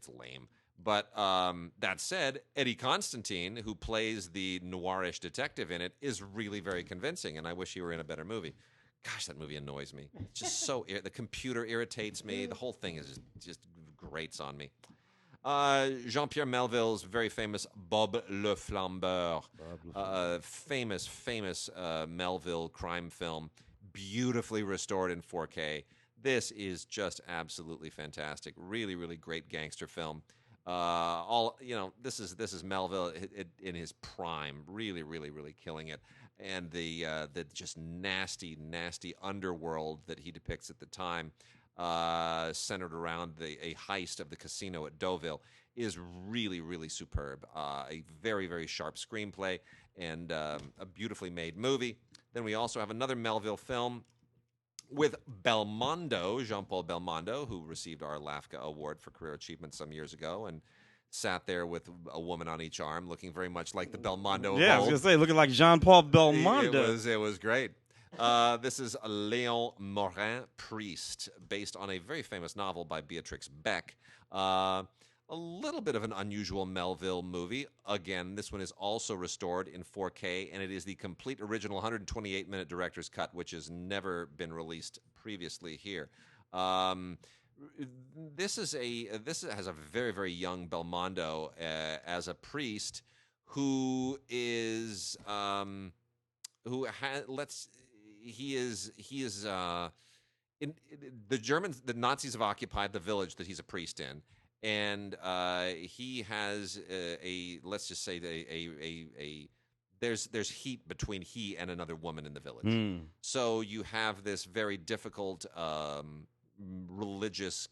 lame. But that said, Eddie Constantine, who plays the noirish detective in it, is really very convincing, and I wish he were in a better movie. Gosh, that movie annoys me. It's just so the computer irritates me. The whole thing is just grates on me. Jean-Pierre Melville's very famous Bob le Flambeur, famous Melville crime film, beautifully restored in 4K. This is just absolutely fantastic. Really, really great gangster film. This is Melville in his prime. Really, really, really killing it. And the just nasty, nasty underworld that he depicts at the time, centered around a heist of the casino at Deauville, is really, really superb. A very, very sharp screenplay and a beautifully made movie. Then we also have another Melville film with Belmondo, Jean-Paul Belmondo, who received our LAFCA Award for Career Achievement some years ago and sat there with a woman on each arm, looking very much like the Belmondo of old. I was going to say, looking like Jean-Paul Belmondo. It was great. This is Léon Morin, Priest, based on a very famous novel by Beatrix Beck. A little bit of an unusual Melville movie. Again, this one is also restored in 4K, and it is the complete original 128-minute director's cut, which has never been released previously here. This has a very, very young Belmondo as a priest who is the Germans, the Nazis have occupied the village that he's a priest in. And he has let's just say there's heat between he and another woman in the village. So you have this very difficult religious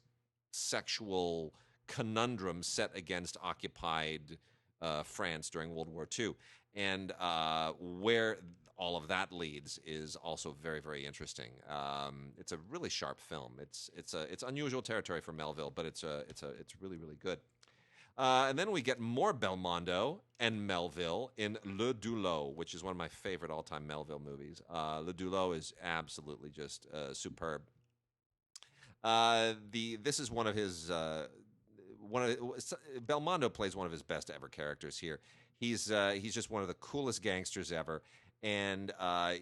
sexual conundrum set against occupied France during World War II. And where all of that leads is also very, very interesting. It's a really sharp film. It's unusual territory for Melville, but it's really, really good. And then we get more Belmondo and Melville in Le Doulot, which is one of my favorite all-time Melville movies. Le Doulot is absolutely just superb. This is one of his Belmondo plays one of his best ever characters here. He's just one of the coolest gangsters ever, and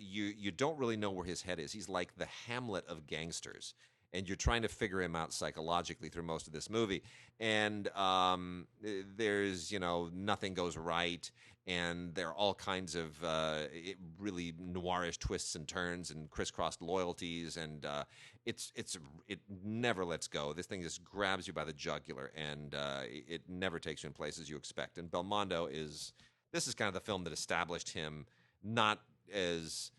you don't really know where his head is. He's like the Hamlet of gangsters, and you're trying to figure him out psychologically through most of this movie. And there's nothing goes right, and there are all kinds of really noirish twists and turns and crisscrossed loyalties, and it never lets go. This thing just grabs you by the jugular, and it never takes you in places you expect. And Belmondo this is kind of the film that established him, not as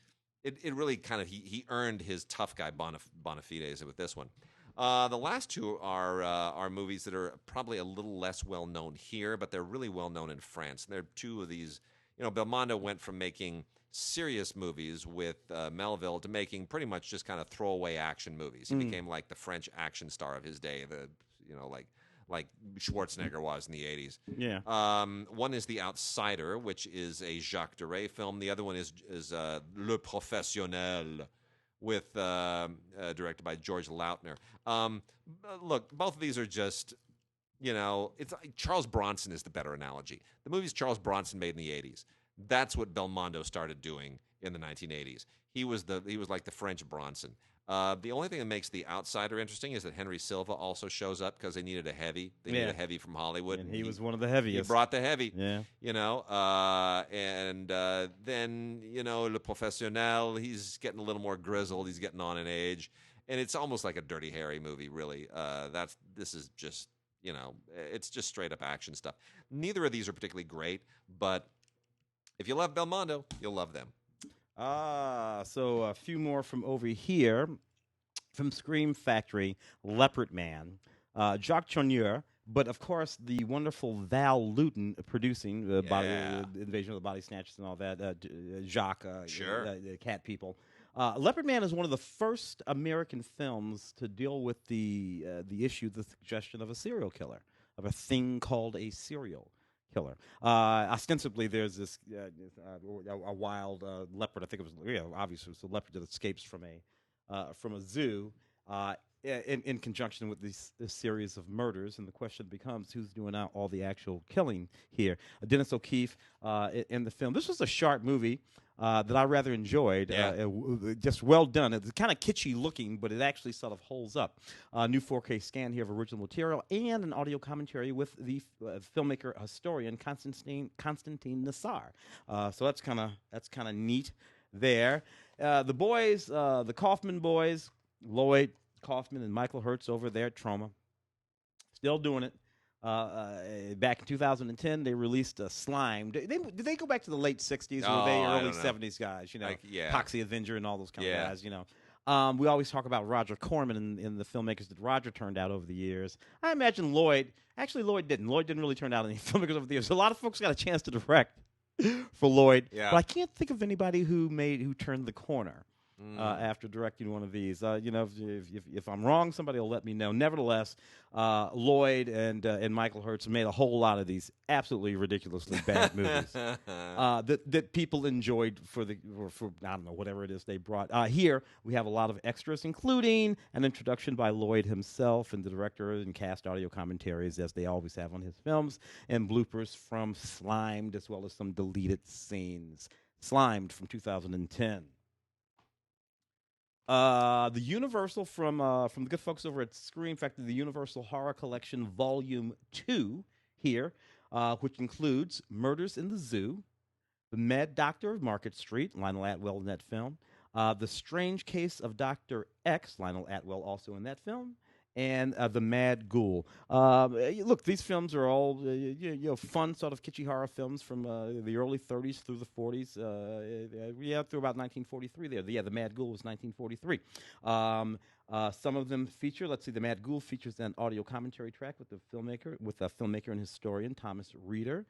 it really kind of he earned his tough guy bona fides with this one. The last two are movies that are probably a little less well known here, but they're really well known in France. And they're two of these. Belmondo went from making serious movies with Melville to making pretty much just kind of throwaway action movies. He became like the French action star of his day. Like Schwarzenegger was in the 80s. Yeah. One is The Outsider, which is a Jacques Deray film. The other one is Le Professionnel, with directed by George Lautner. Look, both of these are just, it's like Charles Bronson is the better analogy. The movies Charles Bronson made in the 80s. That's what Belmondo started doing in the 1980s. He was like the French Bronson. The only thing that makes The Outsider interesting is that Henry Silva also shows up because they needed a heavy. They needed a heavy from Hollywood. And he was one of the heaviest. He brought the heavy. Yeah. Then, Le Professionnel, he's getting a little more grizzled. He's getting on in age. And it's almost like a Dirty Harry movie, really. This is just, it's just straight up action stuff. Neither of these are particularly great, but if you love Belmondo, you'll love them. So a few more from over here. From Scream Factory, Leopard Man, Jacques Tourneur, but of course the wonderful Val Lewton producing the Invasion of the Body Snatchers and all that. Jacques, the cat people. Leopard Man is one of the first American films to deal with the suggestion of a serial killer, of a thing called a serial killer. Ostensibly, there's this a wild leopard. I think it was obviously it's a leopard that escapes from a zoo in conjunction with this series of murders, and the question becomes who's doing all the actual killing here. Dennis O'Keefe in the film. This was a sharp movie that I rather enjoyed. Just well done. It's kind of kitschy looking, but it actually sort of holds up. New 4K scan here of original material and an audio commentary with the filmmaker historian Constantine Nassar. So that's kind of neat there. The boys, the Kaufman boys, Lloyd Kaufman and Michael Hertz over there at Troma, still doing it. Back in 2010, they released Slime. Did they go back to the late 60s or were they early 70s guys? Poxy Avenger and all those kind of guys. We always talk about Roger Corman and the filmmakers that Roger turned out over the years. I imagine Lloyd didn't. Lloyd didn't really turn out any filmmakers over the years. A lot of folks got a chance to direct for Lloyd, but I can't think of anybody who turned the corner after directing one of these. If I'm wrong, somebody will let me know. Nevertheless, Lloyd and Michael Hertz made a whole lot of these absolutely ridiculously bad movies that people enjoyed for I don't know, whatever it is they brought. Here we have a lot of extras, including an introduction by Lloyd himself and the director and cast audio commentaries, as they always have on his films, and bloopers from Slimed, as well as some deleted scenes. Slimed from 2010. The Universal from the good folks over at Scream Factory, the Universal Horror Collection Volume 2 here, which includes Murders in the Zoo, The Mad Doctor of Market Street, Lionel Atwell in that film, The Strange Case of Dr. X, Lionel Atwell also in that film, and The Mad Ghoul. Look, these films are all fun, sort of kitschy horror films from the early 30s through the 40s. Through about 1943 there. The Mad Ghoul was 1943. Some of them feature, let's see, The Mad Ghoul features an audio commentary track with a filmmaker and historian, Thomas Reeder.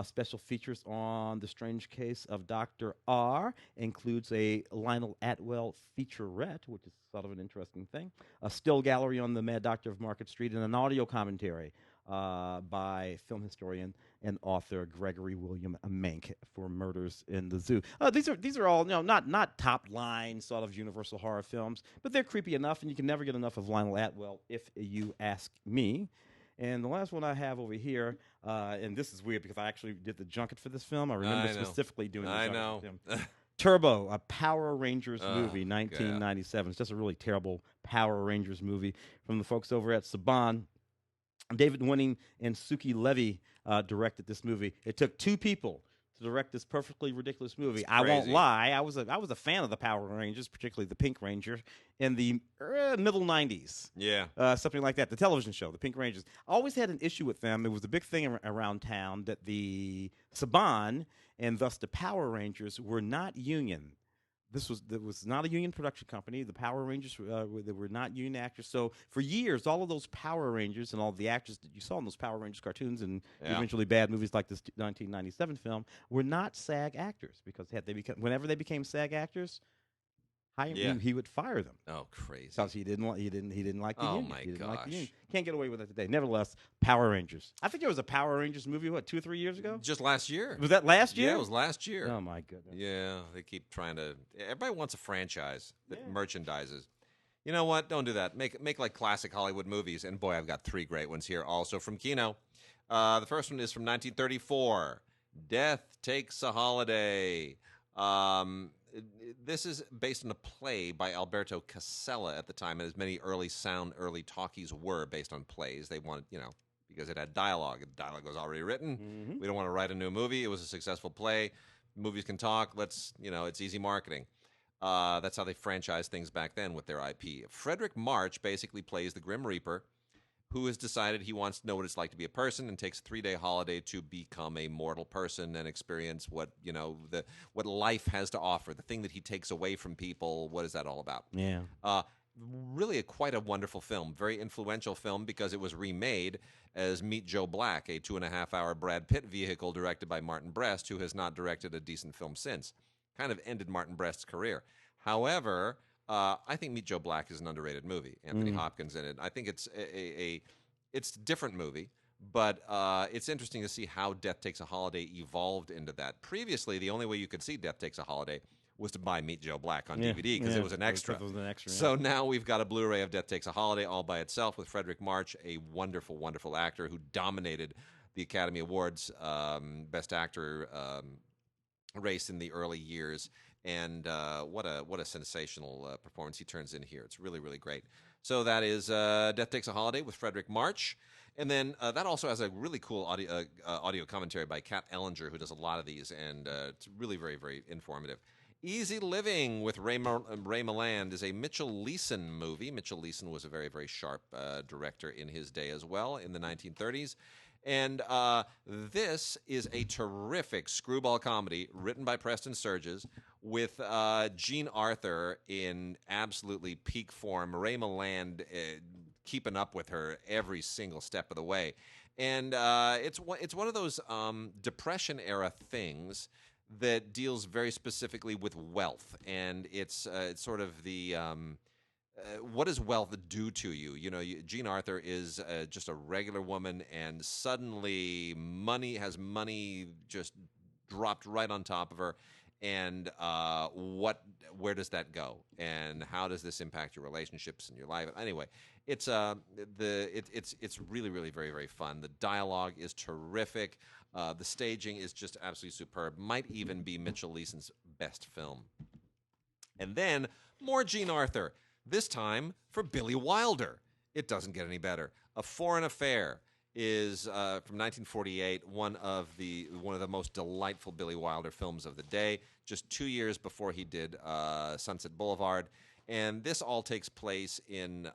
Special features on The Strange Case of Dr. R includes a Lionel Atwell featurette, which is sort of an interesting thing, a still gallery on the Mad Doctor of Market Street, and an audio commentary by film historian and author Gregory William Menck for Murders in the Zoo. These are all not top line sort of universal horror films, but they're creepy enough, and you can never get enough of Lionel Atwill if you ask me. And the last one I have over here, and this is weird because I actually did the junket for this film. I remember specifically doing the junket for him. Turbo, a Power Rangers movie, 1997. It's just a really terrible Power Rangers movie from the folks over at Saban. David Winning and Suki Levy directed this movie. It took two people to direct this perfectly ridiculous movie. I won't lie. I was a fan of the Power Rangers, particularly the Pink Ranger, in the middle 90s. Yeah. Something like that. The television show, the Pink Rangers. I always had an issue with them. It was a big thing around town that the Saban and thus the Power Rangers were not union. This was not a union production company. The Power Rangers they were not union actors. So for years, all of those Power Rangers and all the actors that you saw in those Power Rangers cartoons and eventually bad movies like this 1997 film were not SAG actors because whenever they became SAG actors, he would fire them. Oh, crazy! Because he didn't like the union. Oh my gosh! Can't get away with it today. Nevertheless, Power Rangers. I think there was a Power Rangers movie 2 or 3 years ago. Just last year. Was that last year? Yeah, it was last year. Oh my goodness! Yeah, they keep trying to. Everybody wants a franchise that merchandises. You know what? Don't do that. Make like classic Hollywood movies. And boy, I've got 3 great ones here. Also from Kino. The first one is from 1934. Death Takes a Holiday. This is based on a play by Alberto Casella at the time, and as many early talkies were based on plays. They wanted, because it had dialogue. The dialogue was already written. Mm-hmm. We don't want to write a new movie. It was a successful play. Movies can talk. It's easy marketing. That's how they franchised things back then with their IP. Frederick March basically plays the Grim Reaper, who has decided he wants to know what it's like to be a person and takes a 3-day holiday to become a mortal person and experience what life has to offer, the thing that he takes away from people. What is that all about? Yeah. Really quite a wonderful film, very influential film because it was remade as Meet Joe Black, a 2.5-hour Brad Pitt vehicle directed by Martin Brest, who has not directed a decent film since. Kind of ended Martin Brest's career. However, I think Meet Joe Black is an underrated movie. Anthony Hopkins in it. I think it's it's a different movie, but it's interesting to see how Death Takes a Holiday evolved into that. Previously, the only way you could see Death Takes a Holiday was to buy Meet Joe Black on DVD because it was an extra. So now we've got a Blu-ray of Death Takes a Holiday all by itself with Frederick March, a wonderful, wonderful actor who dominated the Academy Awards Best Actor race in the early years. And what a sensational performance he turns in here. It's really, really great. So that is Death Takes a Holiday with Frederick March. And then that also has a really cool audio commentary by Kat Ellinger, who does a lot of these, and it's really very, very informative. Easy Living with Ray Milland is a Mitchell Leeson movie. Mitchell Leeson was a very, very sharp director in his day as well in the 1930s. And this is a terrific screwball comedy written by Preston Sturges with Jean Arthur in absolutely peak form. Ray Milland keeping up with her every single step of the way. And it's one of those Depression-era things that deals very specifically with wealth. And it's sort of the... what does wealth do to you? Jean Arthur is just a regular woman, and suddenly money just dropped right on top of her. And where does that go? And how does this impact your relationships and your life? Anyway, it's really, really very, very fun. The dialogue is terrific. The staging is just absolutely superb. Might even be Mitchell Leeson's best film. And then more Jean Arthur. This time for Billy Wilder. It doesn't get any better. A Foreign Affair is from 1948, one of the most delightful Billy Wilder films of the day. Just 2 years before he did Sunset Boulevard, and this all takes place in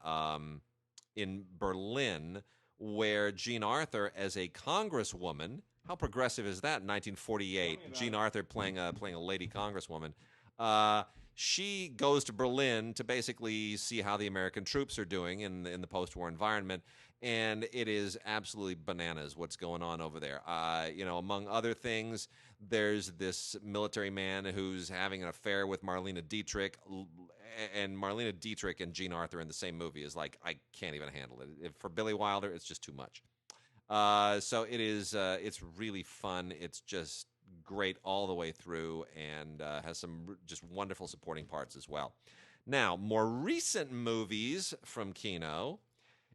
Berlin, where Jean Arthur, as a congresswoman, how progressive is that? 1948, Jean Arthur playing a lady congresswoman. She goes to Berlin to basically see how the American troops are doing in the post-war environment, and it is absolutely bananas what's going on over there. Among other things, there's this military man who's having an affair with Marlene Dietrich, and Marlene Dietrich and Jean Arthur in the same movie is like, I can't even handle it. For Billy Wilder, it's just too much. So it is. It's really fun. It's just great all the way through, and has some just wonderful supporting parts as well. Now, more recent movies from Kino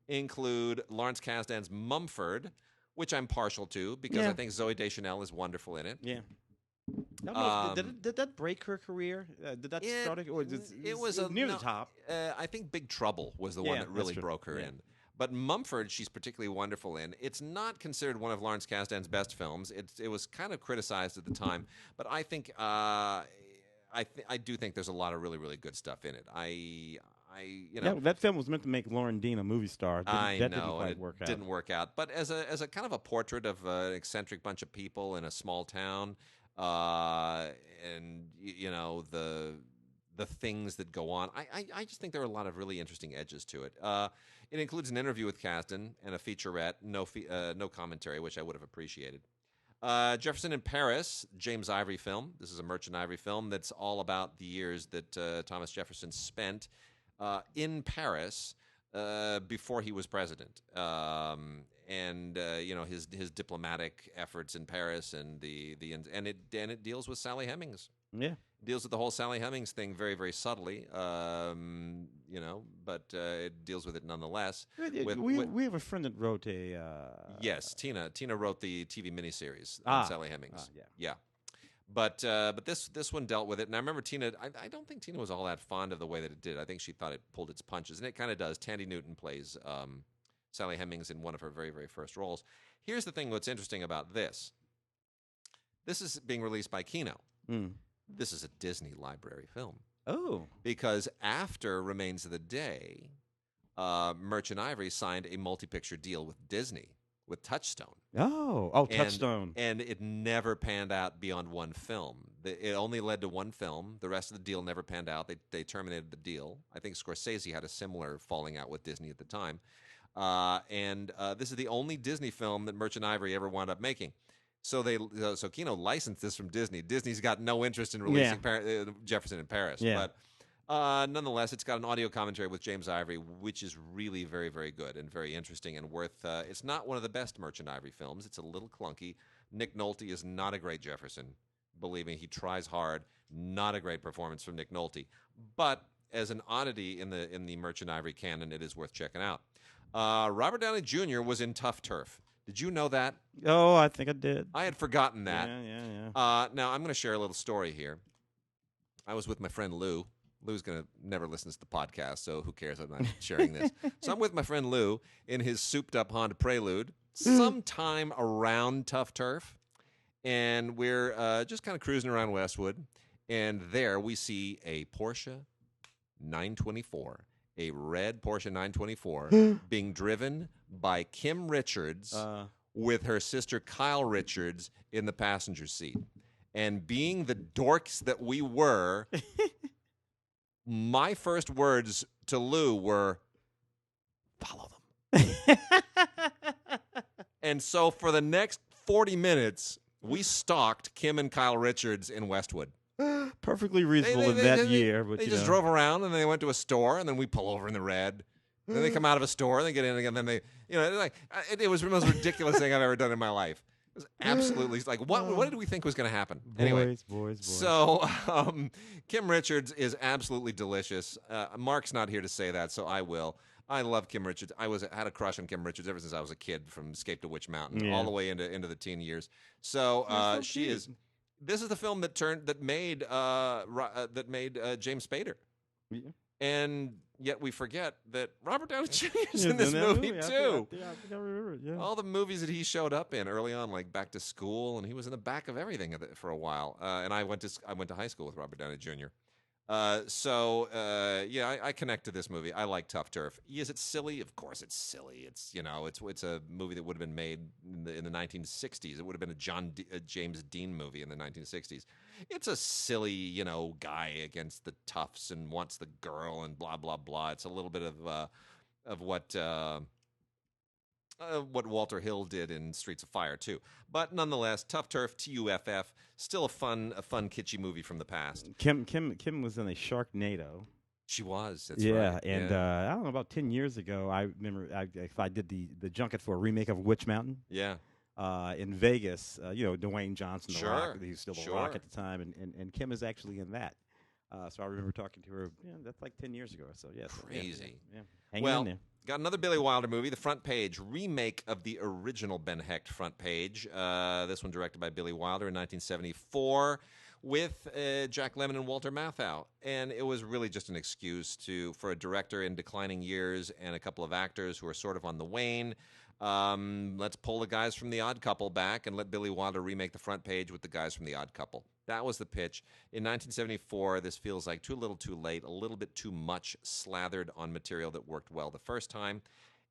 include Lawrence Kasdan's Mumford, which I'm partial to because I think Zooey Deschanel is wonderful in it. Yeah. Did that break her career? Did that start it? Or it was near the top. I think Big Trouble was the one that really broke her in. But Mumford, she's particularly wonderful in. It's not considered one of Lawrence Kasdan's best films. It was kind of criticized at the time, but I think I do think there's a lot of really, really good stuff in it. That film was meant to make Lauren Dean a movie star. That didn't quite work out. Didn't work out. But as a kind of a portrait of an eccentric bunch of people in a small town, and the things that go on, I just think there are a lot of really interesting edges to it. It includes an interview with Kasdan and a featurette, no commentary, which I would have appreciated. Jefferson in Paris, James Ivory film. This is a Merchant Ivory film that's all about the years that Thomas Jefferson spent in Paris before he was president, and his diplomatic efforts in Paris, and it deals with Sally Hemings. Yeah, it deals with the whole Sally Hemings thing very, very subtly, but it deals with it nonetheless. We have a friend that wrote a yes, Tina wrote the TV miniseries on Sally Hemings. Yeah. But this one dealt with it, and I remember Tina. I don't think Tina was all that fond of the way that it did. I think she thought it pulled its punches, and it kind of does. Tandy Newton plays Sally Hemings in one of her very, very first roles. Here's the thing: what's interesting about this? This is being released by Kino. This is a Disney library film. Oh, because after Remains of the Day, Merchant Ivory signed a multi-picture deal with Disney. With Touchstone. Touchstone. And it never panned out beyond one film. It only led to one film. The rest of the deal never panned out. They terminated the deal. I think Scorsese had a similar falling out with Disney at the time. This is the only Disney film that Merchant Ivory ever wound up making. So Kino licensed this from Disney. Disney's got no interest in releasing Jefferson in Paris. Yeah. But nonetheless, it's got an audio commentary with James Ivory, which is really very, very good and very interesting and worth. It's not one of the best Merchant Ivory films. It's a little clunky. Nick Nolte is not a great Jefferson. Believe me, he tries hard. Not a great performance from Nick Nolte. But as an oddity in the Merchant Ivory canon, it is worth checking out. Robert Downey Jr. was in Tough Turf. Did you know that? Oh, I think I did. I had forgotten that. Yeah. Now, I'm going to share a little story here. I was with my friend Lou. Lou's going to never listen to the podcast, so who cares? I'm not sharing this. So I'm with my friend Lou in his souped-up Honda Prelude sometime around Tough Turf, and we're just kind of cruising around Westwood, and there we see a Porsche 924, a red Porsche 924, being driven by Kim Richards with her sister Kyle Richards in the passenger seat. And being the dorks that we were... My first words to Lou were, follow them. And so for the next 40 minutes, we stalked Kim and Kyle Richards in Westwood. Perfectly reasonable in that year. But they just drove around, and they went to a store, and then we pull over in the red. And then they come out of a store, and they get in again, and then it was the most ridiculous thing I've ever done in my life. It was absolutely like, what did we think was going to happen? Anyway, boys. So Kim Richards is absolutely delicious. Mark's not here to say that, so I will. I love Kim Richards. I had a crush on Kim Richards ever since I was a kid, from Escape to Witch Mountain all the way into the teen years. So she is. This is the film that made James Spader. Yeah. And yet we forget that Robert Downey Jr. is in this movie too. I remember it, all the movies that he showed up in early on, like Back to School, and he was in the back of everything for a while. And I went to high school with Robert Downey Jr. I connect to this movie. I like Tough Turf. Is it silly? Of course it's silly. It's a movie that would have been made in the 1960s. It would have been a James Dean movie in the 1960s. It's a silly, guy against the toughs and wants the girl and blah blah blah. It's a little bit of what Walter Hill did in Streets of Fire too. But nonetheless, Tough Turf, TUFF, still a fun kitschy movie from the past. Kim was in a Sharknado. She was. That's yeah, right. And I don't know, about 10 years ago, I remember I did the junket for a remake of Witch Mountain. Yeah. In Vegas, Dwayne Johnson, The Rock, he was still The Rock at the time, and Kim is actually in that. So I remember talking to her. Yeah, that's like 10 years ago or so. Yes, crazy. Yeah. Hanging in there. Got another Billy Wilder movie, The Front Page, remake of the original Ben Hecht Front Page. This one directed by Billy Wilder in 1974 with Jack Lemmon and Walter Matthau. And it was really just an excuse for a director in declining years and a couple of actors who are sort of on the wane. Let's pull the guys from The Odd Couple back and let Billy Wilder remake The Front Page with the guys from The Odd Couple. That was the pitch. In 1974, this feels like too little too late, a little bit too much slathered on material that worked well the first time.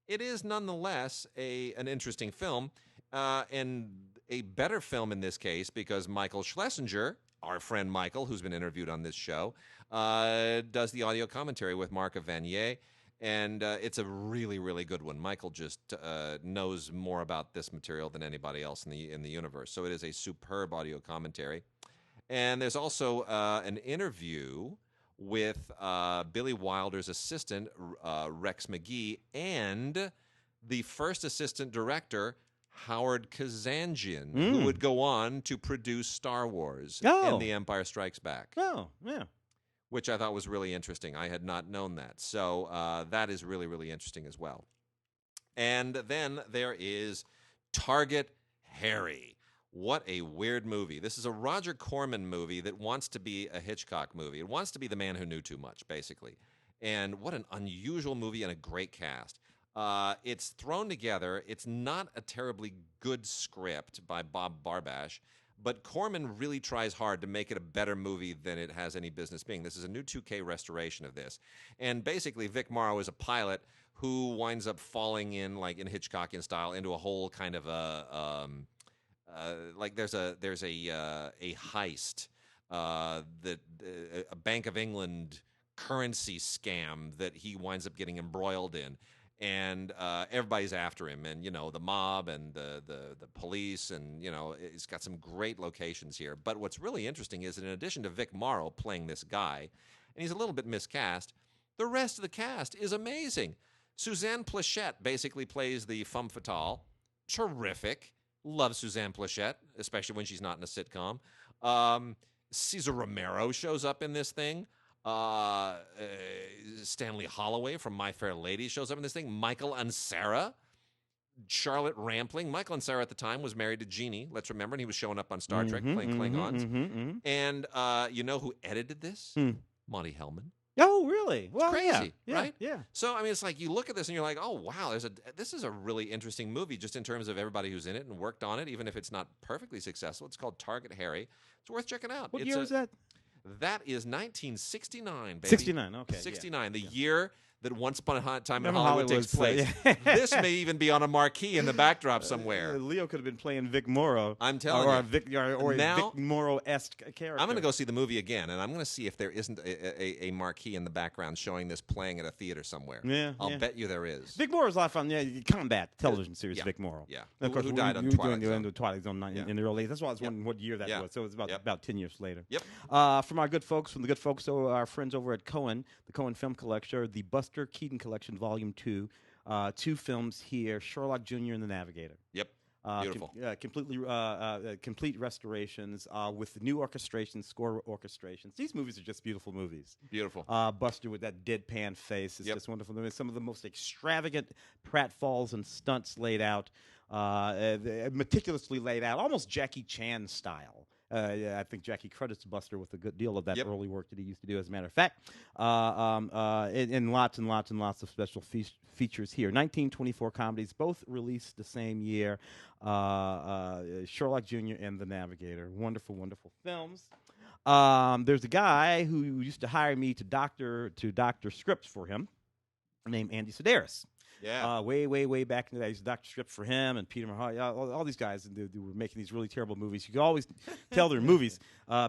It is nonetheless an interesting film, and a better film in this case because Michael Schlesinger, our friend Michael, who's been interviewed on this show, does the audio commentary with Marc Evanier. And it's a really, really good one. Michael just knows more about this material than anybody else in the universe. So it is a superb audio commentary. And there's also an interview with Billy Wilder's assistant, Rex McGee, and the first assistant director, Howard Kazanjian, who would go on to produce Star Wars and The Empire Strikes Back. Oh, yeah. Which I thought was really interesting. I had not known that. So that is really, really interesting as well. And then there is Target Harry. What a weird movie. This is a Roger Corman movie that wants to be a Hitchcock movie. It wants to be The Man Who Knew Too Much, basically. And what an unusual movie and a great cast. It's thrown together. It's not a terribly good script by Bob Barbash, but Corman really tries hard to make it a better movie than it has any business being. This is a new 2K restoration of this. And basically, Vic Morrow is a pilot who winds up falling in, like in Hitchcockian style, into a whole kind of there's a heist, that a Bank of England currency scam that he winds up getting embroiled in. And everybody's after him, and the mob and the police, and it's got some great locations here. But what's really interesting is that in addition to Vic Morrow playing this guy, and he's a little bit miscast, the rest of the cast is amazing. Suzanne Plachette basically plays the femme fatale, terrific. Love Suzanne Plachette, especially when she's not in a sitcom. Cesar Romero shows up in this thing. Stanley Holloway from My Fair Lady shows up in this thing. Michael Ansara, Charlotte Rampling. Michael Ansara at the time was married to Jeannie, let's remember, and he was showing up on Star Trek playing Klingons. And you know who edited this? Monty Hellman. Oh, really? Well, it's crazy, yeah, right? Yeah. So, I mean, it's like you look at this and you're like, oh, wow, this is a really interesting movie just in terms of everybody who's in it and worked on it, even if it's not perfectly successful. It's called Target Harry. It's worth checking out. What year was that? That is 1969, baby. 69, okay. 69, the year that Once Upon a Time in Hollywood takes place. This may even be on a marquee in the backdrop somewhere. Leo could have been playing Vic Morrow. I'm telling you. Or a Vic Morrow-esque character. I'm going to go see the movie again, and I'm going to see if there isn't a marquee in the background showing this playing at a theater somewhere. Yeah, I'll bet you there is. Vic Morrow's a lot of fun. Yeah, Combat television series, Vic Morrow. Yeah. Of course, who died on Twilight Zone. In the Twilight Zone in the early 80s. That's why I was wondering what year that was. So it was about 10 years later. Yep. From our good folks, our friends over at Cohen, the Cohen Film Collection, the Buster Keaton Collection, Volume 2. 2 films here, Sherlock Jr. and The Navigator. Yep. Beautiful. Complete restorations with new orchestrations, score orchestrations. These movies are just beautiful movies. Beautiful. Buster with that deadpan face is just wonderful. Some of the most extravagant pratfalls and stunts laid out, meticulously laid out, almost Jackie Chan style. I think Jackie credits Buster with a good deal of that early work that he used to do, as a matter of fact. And lots and lots and lots of special features here. 1924 comedies, both released the same year. Sherlock Jr. and The Navigator. Wonderful, wonderful films. There's a guy who used to hire me to doctor scripts for him, named Andy Sedaris. Yeah. Way back in the day, I used to doctor script for him and Peter Mahoney, all these guys, and they were making these really terrible movies. You could always tell they're movies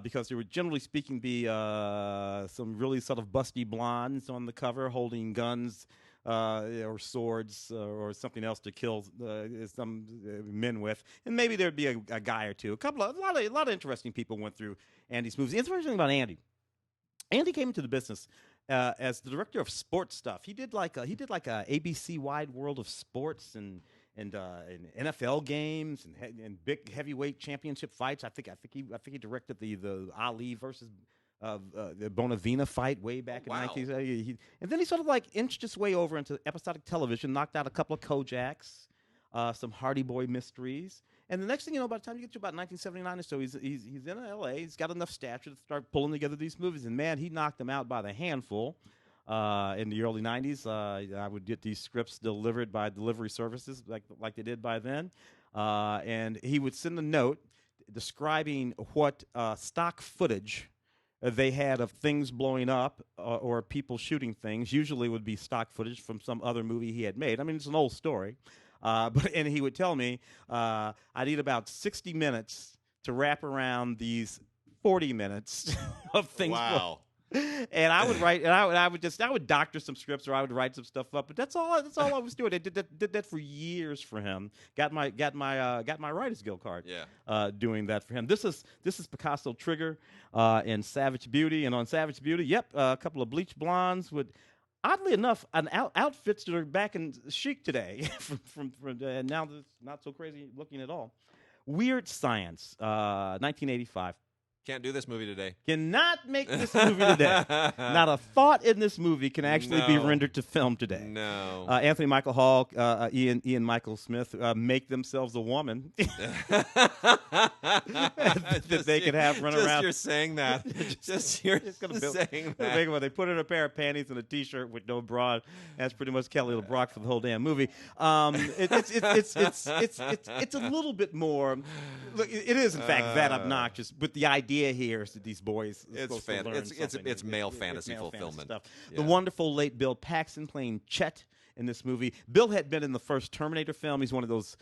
because they were, generally speaking, be some really sort of busty blondes on the cover holding guns or swords or something else to kill some men with, and maybe there'd be a guy or two. A lot of interesting people went through Andy's movies. The interesting thing about Andy came into the business as the director of sports stuff. He did like a ABC Wide World of Sports and NFL games and big heavyweight championship fights. I think he directed the Ali versus the Bonavina fight way back in 1970. And then he sort of like inched his way over into episodic television, knocked out a couple of Kojaks, some Hardy Boy mysteries. And the next thing you know, by the time you get to about 1979 or so, he's in L.A. He's got enough stature to start pulling together these movies. And, man, he knocked them out by the handful. In the early 90s, I would get these scripts delivered by delivery services like they did by then. And he would send a note describing what stock footage they had of things blowing up or people shooting things. Usually would be stock footage from some other movie he had made. I mean, it's an old story. And he would tell me, I need about 60 minutes to wrap around these 40 minutes of things. Wow. And I would write, and I would doctor some scripts, or I would write some stuff up. But that's all I was doing. I did that for years for him. Got my Writers Guild card. Yeah. Doing that for him. This is Picasso Trigger, and Savage Beauty, and on Savage Beauty, yep, a couple of bleach blondes with. Oddly enough, outfits that are back in chic today, from now that's not so crazy looking at all. Weird Science, 1985. Can't do this movie today. Cannot make this movie today. Not a thought in this movie can actually be rendered to film today. No. Anthony Michael Hall, Ian Michael Smith make themselves a woman that they could have run around. You're saying that. You're saying that. They put in a pair of panties and a T-shirt with no bra. That's pretty much Kelly LeBrock for the whole damn movie. It's a little bit more. Look, it is in fact that obnoxious, but the idea here is that these boys. It's male fantasy fulfillment. Stuff. Yeah. The wonderful late Bill Paxton playing Chet in this movie. Bill had been in the first Terminator film. He's one of those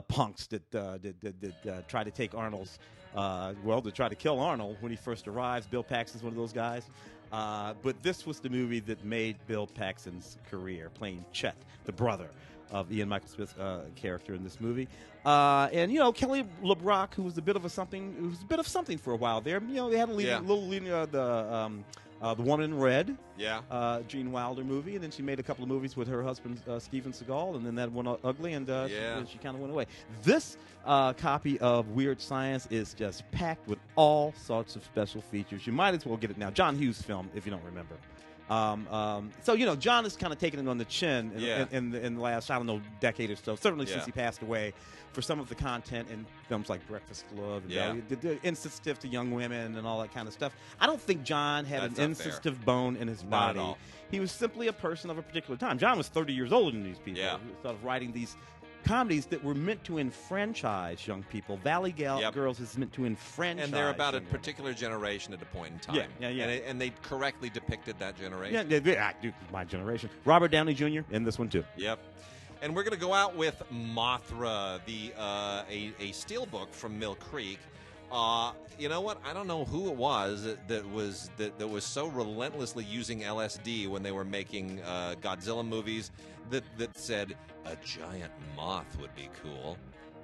punks that try to take Arnold's. To try to kill Arnold when he first arrives. Bill Paxton's one of those guys. But this was the movie that made Bill Paxton's career, playing Chet, the brother of Ian Michael Smith's character in this movie. And Kelly LeBrock, who was a bit of something for a while there. They had a little leading the Woman in Red, Gene Wilder movie, and then she made a couple of movies with her husband Steven Seagal, and then that went ugly, and she kind of went away. This copy of Weird Science is just packed with all sorts of special features. You might as well get it now. John Hughes film, if you don't remember. So John is kind of taking it on the chin in the last, I don't know, decade or so. Certainly since he passed away, for some of the content in films like Breakfast Club, and insensitive to young women and all that kind of stuff. I don't think John had an insensitive bone in his body. Not at all. He was simply a person of a particular time. John was 30 years older than these people. Yeah. He was sort of writing these comedies that were meant to enfranchise young people. Valley Girls is meant to enfranchise. And they're about a particular generation at a point in time. Yeah. And they correctly depicted that generation. My generation. Robert Downey Jr. in this one, too. Yep. And we're going to go out with Mothra, a steelbook from Mill Creek. You know what? I don't know who it was that was so relentlessly using LSD when they were making Godzilla movies that said a giant moth would be cool.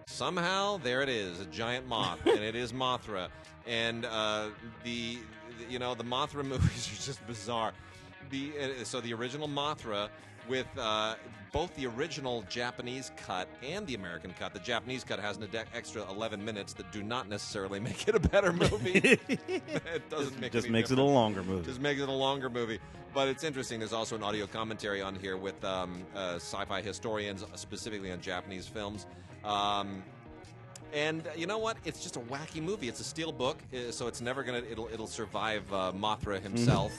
Somehow there it is, a giant moth, and it is Mothra. And the Mothra movies are just bizarre. So the original Mothra with both the original Japanese cut and the American cut. The Japanese cut has an extra 11 minutes that do not necessarily make it a better movie. It doesn't make just makes it a longer movie. Just makes it a longer movie. But it's interesting. There's also an audio commentary on here with sci-fi historians, specifically on Japanese films. And you know what? It's just a wacky movie. It's a steel book, so it's never gonna. It'll survive Mothra himself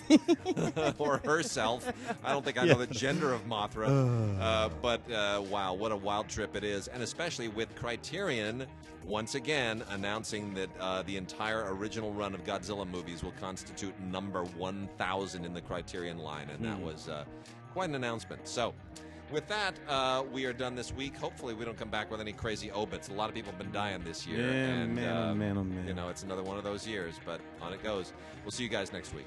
or herself. I don't think I know the gender of Mothra. But wow, what a wild trip it is, and especially with Criterion once again announcing that the entire original run of Godzilla movies will constitute number 1,000 in the Criterion line, and that was quite an announcement. So. With that, we are done this week. Hopefully, we don't come back with any crazy obits. A lot of people have been dying this year. Man, oh man. It's another one of those years, but on it goes. We'll see you guys next week.